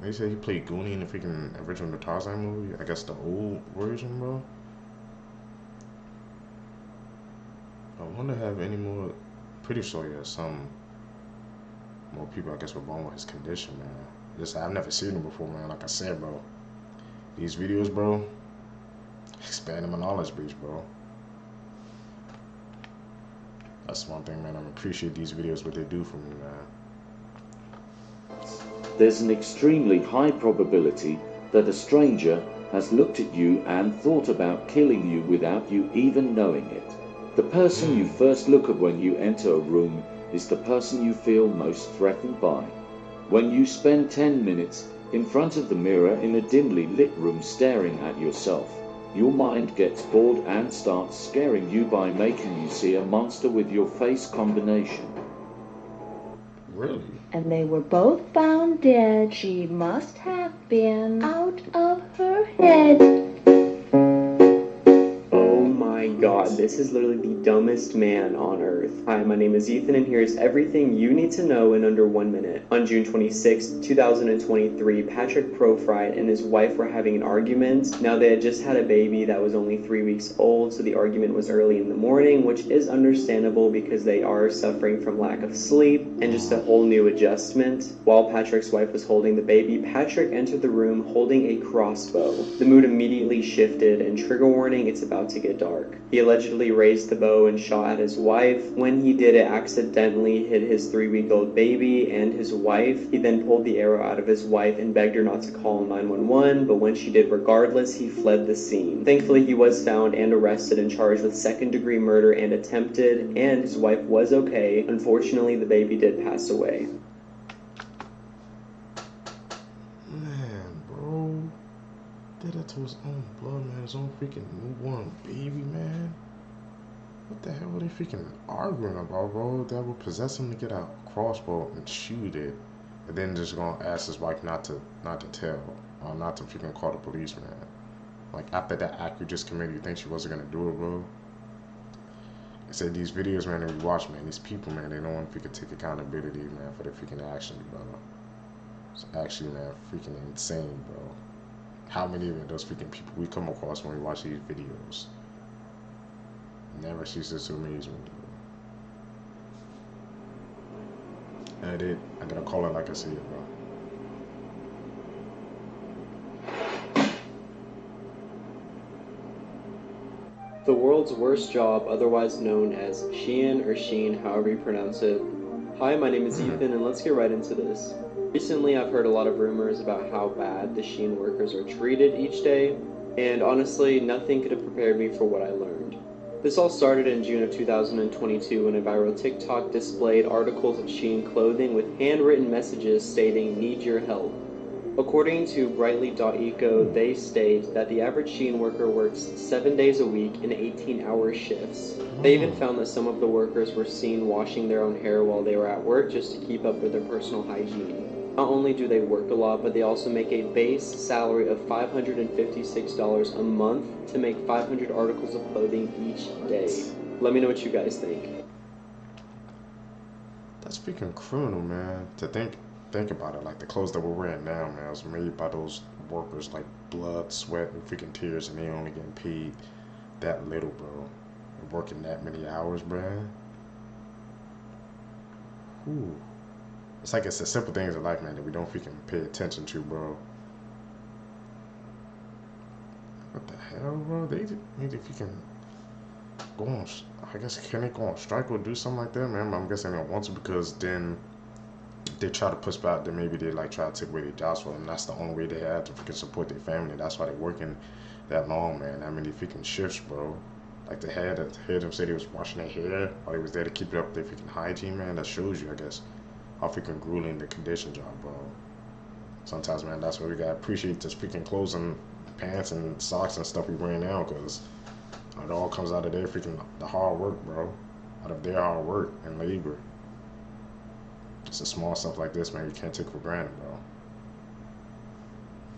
Speaker 2: They said he played Goonie in the freaking original Tarzan movie. I guess the old version, bro. I wonder if have any more. Pretty sure yeah, some more people I guess were born with his condition, man. Just I've never seen him before, man. Like I said, bro. These videos, bro, expanding my knowledge base, bro. That's one thing, man. I appreciate these videos, what they do for me, man.
Speaker 13: There's an extremely high probability that a stranger has looked at you and thought about killing you without you even knowing it. The person you first look at when you enter a room is the person you feel most threatened by. When you spend 10 minutes in front of the mirror in a dimly lit room staring at yourself, your mind gets bored and starts scaring you by making you see a monster with your face combination.
Speaker 2: Really?
Speaker 14: And they were both found dead. She must have been out of her head.
Speaker 23: Oh my god, this is literally the dumbest man on earth. Hi, my name is Ethan and here's everything you need to know in under 1 minute. On June 26, 2023, Patrick Profried and his wife were having an argument. Now they had just had a baby that was only 3 weeks old, so the argument was early in the morning, which is understandable because they are suffering from lack of sleep and just a whole new adjustment. While Patrick's wife was holding the baby, Patrick entered the room holding a crossbow. The mood immediately shifted and trigger warning, it's about to get dark. He allegedly raised the bow and shot at his wife. When he did it, accidentally hit his 3-week-old baby and his wife. He then pulled the arrow out of his wife and begged her not to call 911, but when she did regardless, he fled the scene. Thankfully, he was found and arrested and charged with second-degree murder and attempted, and his wife was okay. Unfortunately, the baby did pass away.
Speaker 2: Man, bro. Did that to his own blood, man. His own freaking newborn baby, man. What the hell were they freaking arguing about, bro? That would possess him to get a crossbow and shoot it, and then just gonna ask his wife not to tell, or not to freaking call the police, man. Like after that act you just committed, you think she wasn't gonna do it, bro? I said these videos, man, that we watch, man, these people, man, they don't want to freaking take accountability, man, for their freaking actions, bro. It's actually, man, freaking insane, bro. How many of those freaking people we come across when we watch these videos? Never ceases to amaze me, bro. Edit. I gotta call it like I see it, bro.
Speaker 23: The world's worst job, otherwise known as Shein or Shein, however you pronounce it. Hi, my name is Ethan, and let's get right into this. Recently, I've heard a lot of rumors about how bad the Shein workers are treated each day, and honestly, nothing could have prepared me for what I learned. This all started in June of 2022 when a viral TikTok displayed articles of Shein clothing with handwritten messages stating, "Need your help." According to Brightly.eco, they state that the average Shein worker works 7 days a week in 18-hour shifts. They even found that some of the workers were seen washing their own hair while they were at work just to keep up with their personal hygiene. Not only do they work a lot, but they also make a base salary of $556 a month to make 500 articles of clothing each day. Let me know what you guys think.
Speaker 2: That's freaking criminal, man. To think about it, like the clothes that we're wearing now, man, was made by those workers, like blood, sweat, and freaking tears, and they only getting paid that little, bro. And working that many hours, bro. Ooh. It's like it's the simple things in life, man, that we don't freaking pay attention to, bro. What the hell, bro? They need to freaking go on. I guess, can they go on strike or do something like that, man? I'm guessing they don't want to, because then they try to push back, then maybe they like try to take away their jobs for them. That's the only way they have to freaking support their family. That's why they're working that long, man. I mean, they freaking shifts, bro. Like the head them say they was washing their hair while they was there to keep it up their freaking hygiene, man. That shows you, I guess, how freaking grueling the conditions are, bro. Sometimes, man, that's why we gotta appreciate this freaking clothes and pants and socks and stuff we wearing now, because it all comes out of their freaking the hard work, bro. Out of their hard work and labor. It's the small stuff like this, man, you can't take for granted, bro.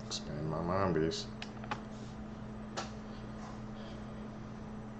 Speaker 2: Expand my mind base.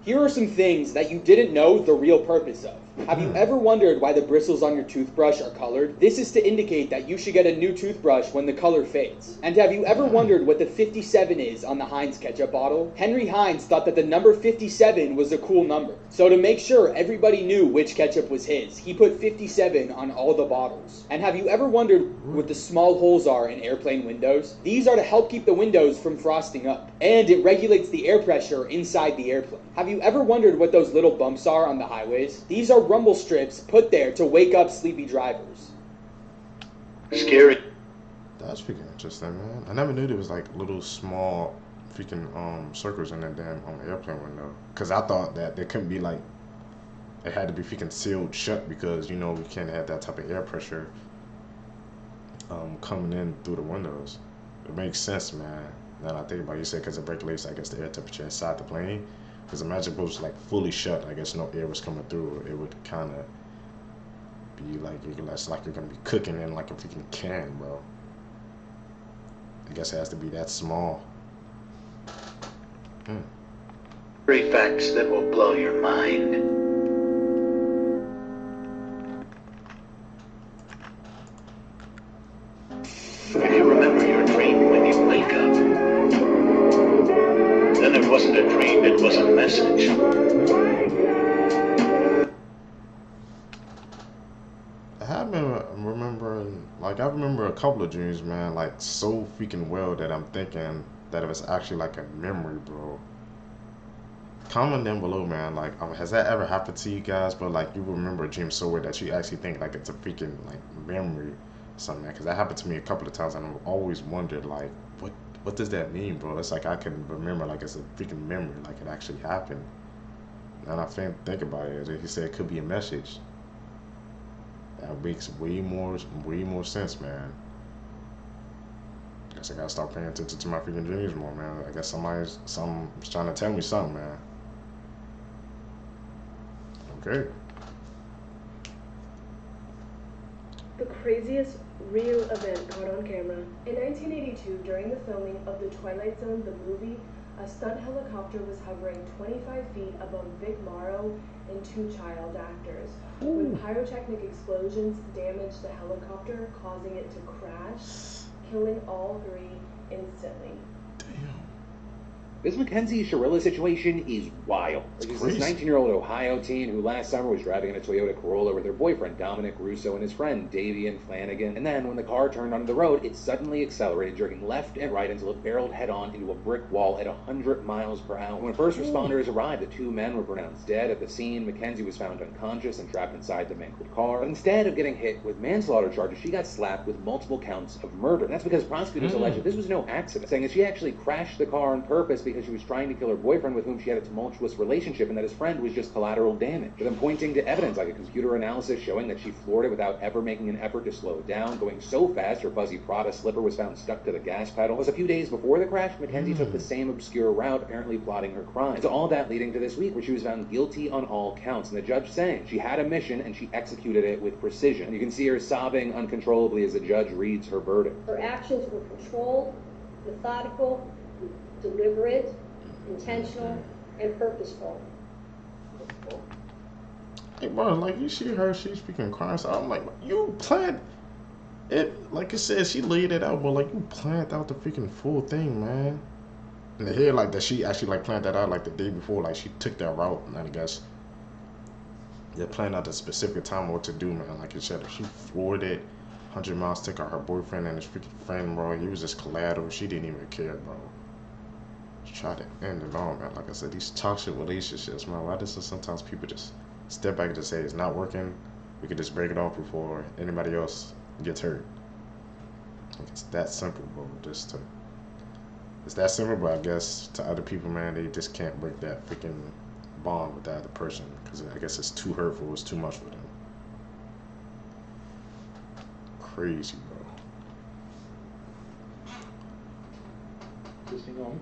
Speaker 3: Here are some things that you didn't know the real purpose of. Have you ever wondered why the bristles on your toothbrush are colored? This is to indicate that you should get a new toothbrush when the color fades. And have you ever wondered what the 57 is on the Heinz ketchup bottle? Henry Heinz thought that the number 57 was a cool number. So to make sure everybody knew which ketchup was his, he put 57 on all the bottles. And have you ever wondered what the small holes are in airplane windows? These are to help keep the windows from frosting up. And it regulates the air pressure inside the airplane. Have you ever wondered what those little bumps are on the highways? These are rumble strips put there to wake up sleepy drivers.
Speaker 22: Scary.
Speaker 2: That's freaking interesting, man. I never knew there was like little small freaking circles in that damn airplane window. Cause I thought that there couldn't be like, it had to be freaking sealed shut, because you know we can't have that type of air pressure coming in through the windows. It makes sense, man. Now that I think about it, you said because it regulates, I guess, the air temperature inside the plane. Because imagine if it was like fully shut, I guess no air was coming through, it would kind of be like, it's like you're going to be cooking in like a freaking can, bro. I guess it has to be that small.
Speaker 22: Three facts that will blow your mind. If you remember your dream when you wake up, then it wasn't a dream, it was a message.
Speaker 2: I remember a couple of dreams, man, like so freaking well that I'm thinking that it was actually like a memory, bro. Comment down below, man, like has that ever happened to you guys? But like you remember a dream so well that you actually think like it's a freaking like memory or something, man. Because that happened to me a couple of times, and I've always wondered like what does that mean, bro? It's like I can remember like it's a freaking memory, like it actually happened. And I think about it, he said it could be a message. That makes way more sense, man. Guess I gotta start paying attention to my freaking dreams more, man. I guess somebody's trying to tell me something, man. Okay.
Speaker 5: The craziest real event caught on camera. In 1982, during the filming of The Twilight Zone, the movie, a stunt helicopter was hovering 25 feet above Vic Morrow and two child actors. When pyrotechnic explosions damaged the helicopter, causing it to crash, killing all three instantly.
Speaker 15: This Mackenzie Chilla situation is wild. This 19-year-old Ohio teen who last summer was driving in a Toyota Corolla with her boyfriend Dominic Russo and his friend Davian Flanagan. And then when the car turned onto the road, it suddenly accelerated, jerking left and right until it barreled head-on into a brick wall at 100 miles per hour. When first responders arrived, the two men were pronounced dead. At the scene, Mackenzie was found unconscious and trapped inside the mangled car. But instead of getting hit with manslaughter charges, she got slapped with multiple counts of murder. And that's because prosecutors alleged this was no accident, saying that she actually crashed the car on purpose because she was trying to kill her boyfriend with whom she had a tumultuous relationship, and that his friend was just collateral damage. With him pointing to evidence like a computer analysis showing that she floored it without ever making an effort to slow down, going so fast her fuzzy Prada slipper was found stuck to the gas pedal. Plus, a few days before the crash, Mackenzie took the same obscure route, apparently plotting her crime. So all that leading to this week, where she was found guilty on all counts, and the judge saying she had a mission and she executed it with precision. And you can see her sobbing uncontrollably as the judge reads her verdict.
Speaker 1: Her actions were controlled, methodical, deliberate, intentional, and purposeful.
Speaker 2: Hey, bro, like, you see her, she's speaking crime, so I'm like, you planned it, like it says, she laid it out, but, like, you planned out the freaking full thing, man. And the hear, like, that she actually, like, planned that out, like, the day before, like, she took that route, and I guess, yeah, planned out the specific time what to do, man. Like you said, if she floored it, 100 miles, took out her boyfriend and his freaking friend, bro, he was just collateral, she didn't even care, bro. She tried to end it all, man. Like I said, these toxic relationships, man, why does sometimes people just step back and just say it's not working, we could just break it off before anybody else gets hurt. Like, it's that simple, bro. It's that simple, but I guess to other people, man, they just can't break that freaking bond with that other person because I guess it's too hurtful, it's too much for them. Crazy, bro.
Speaker 15: This thing on?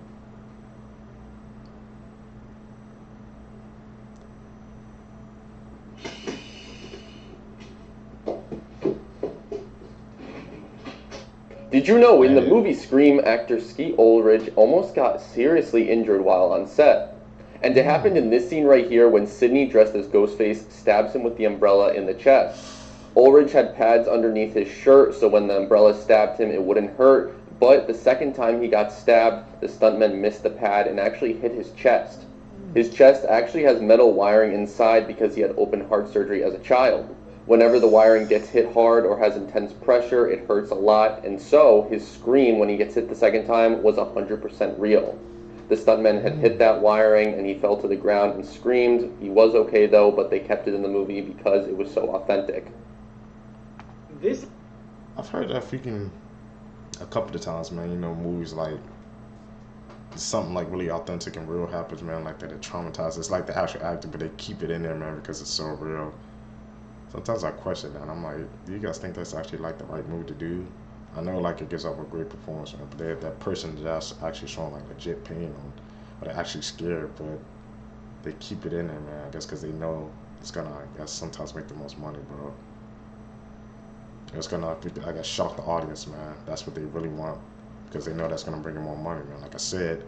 Speaker 17: Did you know in the movie Scream, actor Skeet Ulrich almost got seriously injured while on set? And it happened in this scene right here when Sidney, dressed as Ghostface, stabs him with the umbrella in the chest. Ulrich had pads underneath his shirt, so when the umbrella stabbed him, it wouldn't hurt. But the second time he got stabbed, the stuntman missed the pad and actually hit his chest. His chest actually has metal wiring inside because he had open heart surgery as a child. Whenever the wiring gets hit hard or has intense pressure, it hurts a lot, and so his scream when he gets hit the second time was 100% real. The stuntman had hit that wiring and he fell to the ground and screamed. He was okay though, but they kept it in the movie because it was so authentic.
Speaker 2: I've heard that freaking a couple of times, man. You know, movies like something like really authentic and real happens, man, like that it traumatizes. It's like the actual actor, but they keep it in there, man, because it's so real. Sometimes I question that. I'm like, do you guys think that's actually like the right move to do? I know like it gives off a great performance, man, but that person that's actually showing like legit pain or they're actually scared, but they keep it in there, man. I guess because they know it's gonna, I guess, sometimes make the most money, bro. It's gonna, I guess, shock the audience, man. That's what they really want because they know that's gonna bring them more money, man. Like I said,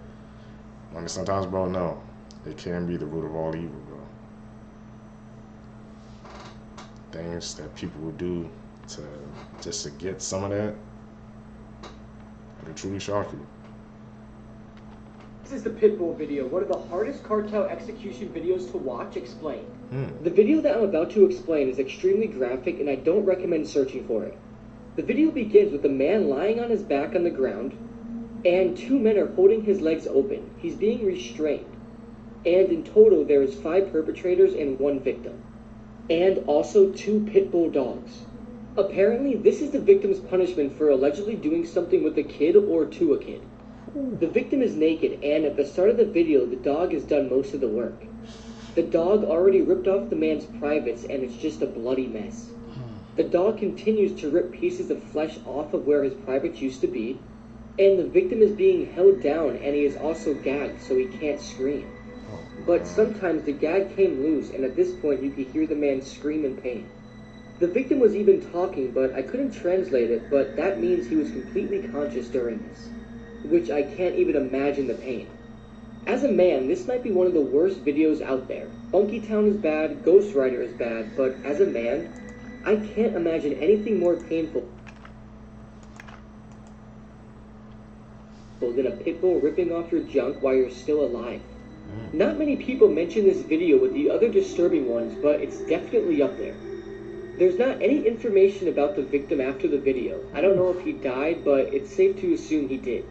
Speaker 2: money sometimes, bro, no, it can be the root of all evil, bro. Things that people will do to just to get some of that, it'll truly shock you.
Speaker 10: This is the pitbull video, one of the hardest cartel execution videos to watch. Explained. The video that I'm about to explain is extremely graphic and I don't recommend searching for it. The video begins with a man lying on his back on the ground and two men are holding his legs open. He's being restrained. And in total there is 5 perpetrators and 1 victim. And also 2 pit bull dogs. Apparently, this is the victim's punishment for allegedly doing something with a kid or to a kid. The victim is naked, and at the start of the video, the dog has done most of the work. The dog already ripped off the man's privates, and it's just a bloody mess. The dog continues to rip pieces of flesh off of where his privates used to be, and the victim is being held down, and he is also gagged, so he can't scream. But sometimes the gag came loose, and at this point you could hear the man scream in pain. The victim was even talking, but I couldn't translate it, but that means he was completely conscious during this, which I can't even imagine the pain. As a man, this might be one of the worst videos out there. Funky Town is bad, Ghost Rider is bad, but as a man, I can't imagine anything more painful than a pit bull ripping off your junk while you're still alive. Not many people mention this video with the other disturbing ones, but it's definitely up there. There's not any information about the victim after the video. I don't know if he died, but it's safe to assume he did.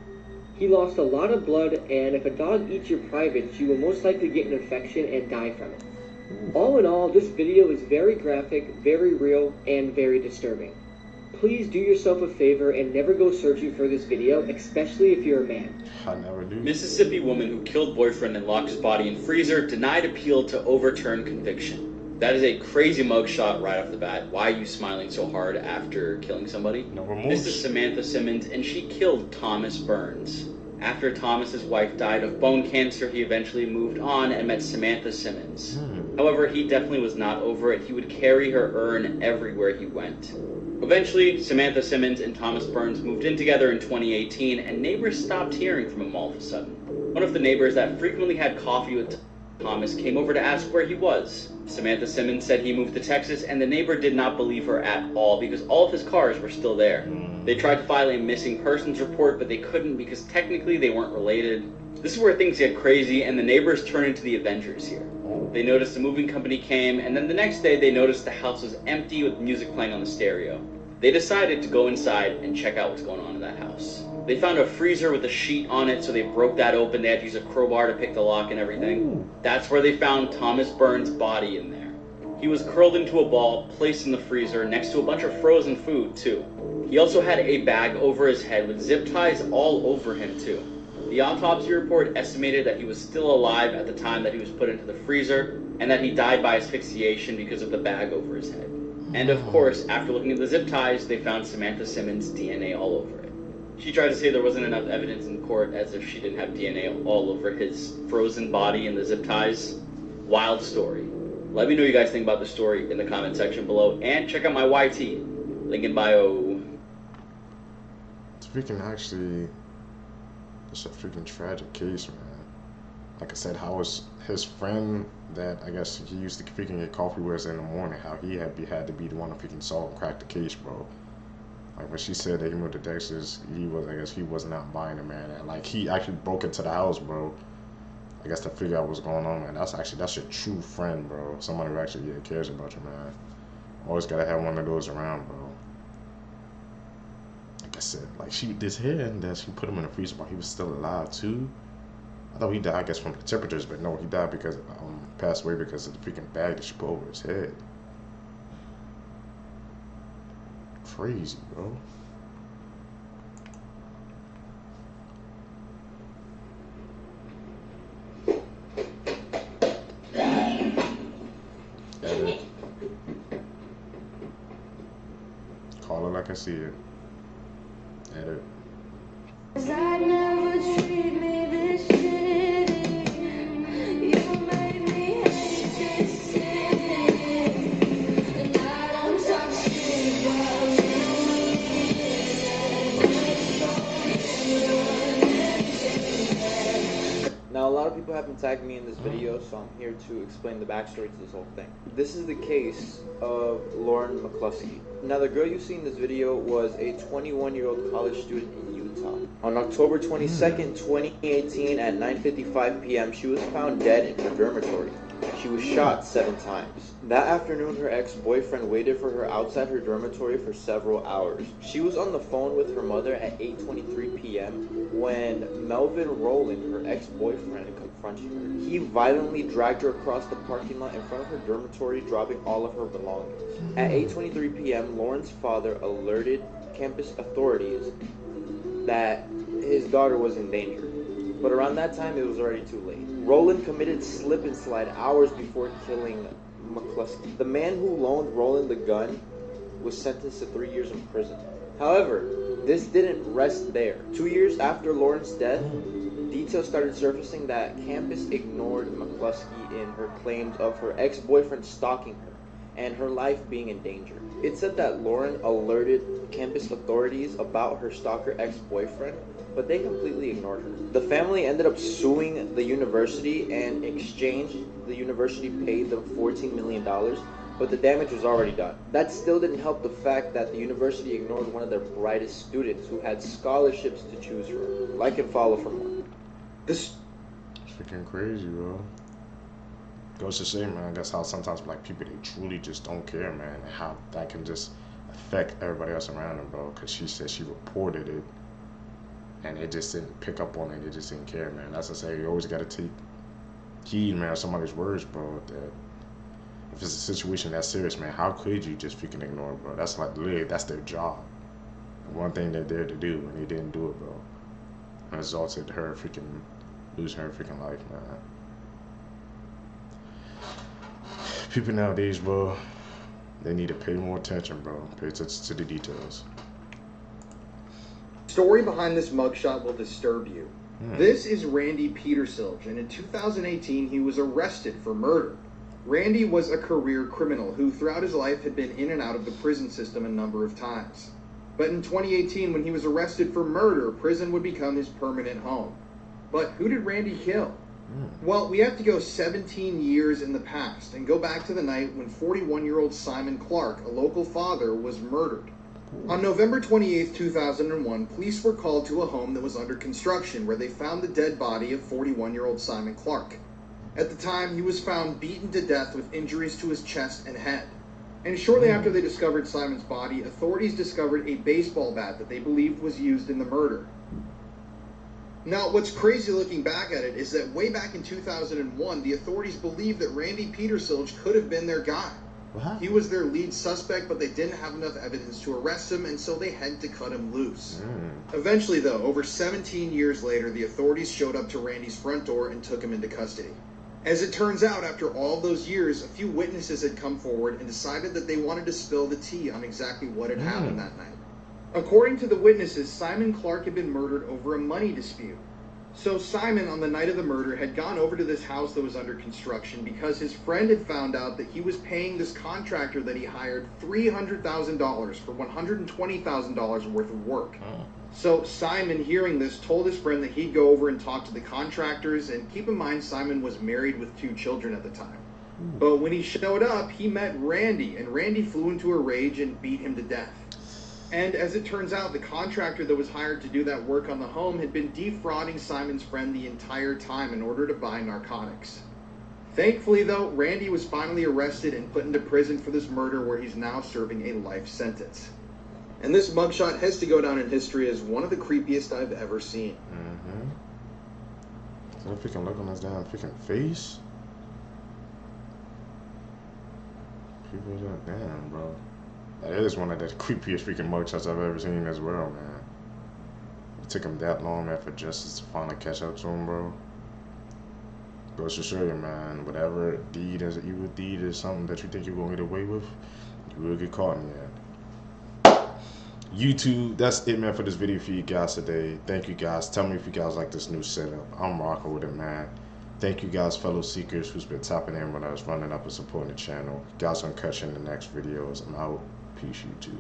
Speaker 10: He lost a lot of blood, and if a dog eats your privates, you will most likely get an infection and die from it. All in all, this video is very graphic, very real, and very disturbing. Please do yourself a favor and never go searching for this video, especially if you're a man.
Speaker 2: I never do.
Speaker 9: Mississippi woman who killed boyfriend and locked his body in freezer denied appeal to overturn conviction. That is a crazy mugshot right off the bat. Why are you smiling so hard after killing somebody?
Speaker 2: No remorse.
Speaker 9: This is Samantha Simmons, and she killed Thomas Burns. After Thomas's wife died of bone cancer, he eventually moved on and met Samantha Simmons. However, he definitely was not over it. He would carry her urn everywhere he went. Eventually, Samantha Simmons and Thomas Burns moved in together in 2018, and neighbors stopped hearing from him all of a sudden. One of the neighbors that frequently had coffee with Thomas came over to ask where he was. Samantha Simmons said he moved to Texas, and the neighbor did not believe her at all because all of his cars were still there. They tried to file a missing persons report, but they couldn't because technically they weren't related. This is where things get crazy, and the neighbors turn into the Avengers here. They noticed the moving company came, and then the next day they noticed the house was empty with music playing on the stereo. They decided to go inside and check out what's going on in that house. They found a freezer with a sheet on it, so they broke that open. They had to use a crowbar to pick the lock and everything. That's where they found Thomas Burns' body in there. He was curled into a ball, placed in the freezer, next to a bunch of frozen food, too. He also had a bag over his head with zip ties all over him, too. The autopsy report estimated that he was still alive at the time that he was put into the freezer, and that he died by asphyxiation because of the bag over his head. And of course, after looking at the zip ties, they found Samantha Simmons' DNA all over it. She tried to say there wasn't enough evidence in court, as if she didn't have DNA all over his frozen body and the zip ties. Wild story. Let me know what you guys think about the story in the comment section below, and check out my YT, link in bio.
Speaker 2: It's freaking actually, it's a freaking tragic case, man. Like I said, how was his friend that I guess he used to freaking get coffee with in the morning, how he had to be the one to freaking solve and crack the case, bro. Like when she said that he moved to Texas, I guess he was not buying it, man. And like he actually broke into the house, bro. I guess to figure out what's going on, man. That's your true friend, bro. Somebody who actually cares about you, man. Always gotta have one of those around, bro. Like I said, like she did here and that she put him in a freezer, but he was still alive too. I thought he died, I guess, from the temperatures, but no, he died because passed away because of the freaking bag that she put over his head. Crazy, bro. Edit. Call it like I see it. Edit.
Speaker 18: Now, a lot of people have been tagging me in this video, so I'm here to explain the backstory to this whole thing. This is the case of Lauren McCluskey. Now, the girl you see in this video was a 21-year-old college student in Utah. On October 22nd, 2018 at 9:55 p.m., she was found dead in her dormitory. She was shot 7 times. That afternoon, her ex-boyfriend waited for her outside her dormitory for several hours. She was on the phone with her mother at 8:23 p.m. when Melvin Rowland, her ex-boyfriend, confronted her. He violently dragged her across the parking lot in front of her dormitory, dropping all of her belongings. At 8:23 p.m., Lauren's father alerted campus authorities that his daughter was in danger. But around that time, it was already too late. Rowland committed slip and slide hours before killing McCluskey. The man who loaned Rowland the gun was sentenced to 3 years in prison. However, this didn't rest there. 2 years after Lauren's death, details started surfacing that campus ignored McCluskey in her claims of her ex-boyfriend stalking her and her life being in danger. It said that Lauren alerted campus authorities about her stalker ex-boyfriend, but they completely ignored her. The family ended up suing the university, and in exchange, the university paid them $14 million, but the damage was already done. That still didn't help the fact that the university ignored one of their brightest students who had scholarships to choose from. Like and follow for more.
Speaker 2: This is freaking crazy, bro. Goes to say, man, that's how sometimes like people, they truly just don't care, man, and how that can just affect everybody else around them, bro. Because she said she reported it, and it just didn't pick up on it. They just didn't care, man. That's to say, you always got to take heed, man, of somebody's words, bro. That If it's a situation that serious, man, how could you just freaking ignore it, bro? That's like literally, that's their job. The one thing they're there to do, and they didn't do it, bro. And resulted her freaking losing her freaking life, man. People nowadays, bro, they need to pay more attention, bro. Pay attention to the details.
Speaker 19: Story behind this mugshot will disturb you. This is Randy Petersilge, and in 2018 he was arrested for murder. Randy was a career criminal who throughout his life had been in and out of the prison system a number of times. But in 2018, when he was arrested for murder, prison would become his permanent home. But who did Randy kill? Well, we have to go 17 years in the past and go back to the night when 41-year-old Simon Clark, a local father, was murdered. On November 28, 2001, police were called to a home that was under construction where they found the dead body of 41-year-old Simon Clark. At the time, he was found beaten to death with injuries to his chest and head. And shortly after they discovered Simon's body, authorities discovered a baseball bat that they believed was used in the murder. Now, what's crazy looking back at it is that way back in 2001, the authorities believed that Randy Petersilge could have been their guy. He was their lead suspect, but they didn't have enough evidence to arrest him, and so they had to cut him loose. Eventually, though, over 17 years later, the authorities showed up to Randy's front door and took him into custody. As it turns out, after all those years, a few witnesses had come forward and decided that they wanted to spill the tea on exactly what had happened that night. According to the witnesses, Simon Clark had been murdered over a money dispute. So Simon, on the night of the murder, had gone over to this house that was under construction because his friend had found out that he was paying this contractor that he hired $300,000 for $120,000 worth of work. So Simon, hearing this, told his friend that he'd go over and talk to the contractors, and keep in mind Simon was married with 2 children at the time. But when he showed up, he met Randy, and Randy flew into a rage and beat him to death. And as it turns out, the contractor that was hired to do that work on the home had been defrauding Simon's friend the entire time in order to buy narcotics. Thankfully, though, Randy was finally arrested and put into prison for this murder, where he's now serving a life sentence. And this mugshot has to go down in history as one of the creepiest I've ever seen.
Speaker 2: Is that freaking look on his damn freaking face? People are like, damn, bro. That is one of the creepiest freaking mugshots I've ever seen as well, man. It took him that long, man, for justice to finally catch up to him, bro. Goes to show you, man, whatever deed is evil deed is something that you think you're gonna get away with, you will get caught in the end. YouTube, that's it, man, for this video for you guys today. Thank you guys. Tell me if you guys like this new setup. I'm rocking with it, man. Thank you guys, fellow seekers, who's been tapping in when I was running up and supporting the channel. Guys, I'm catching the next videos. I'm out. Peace, YouTube.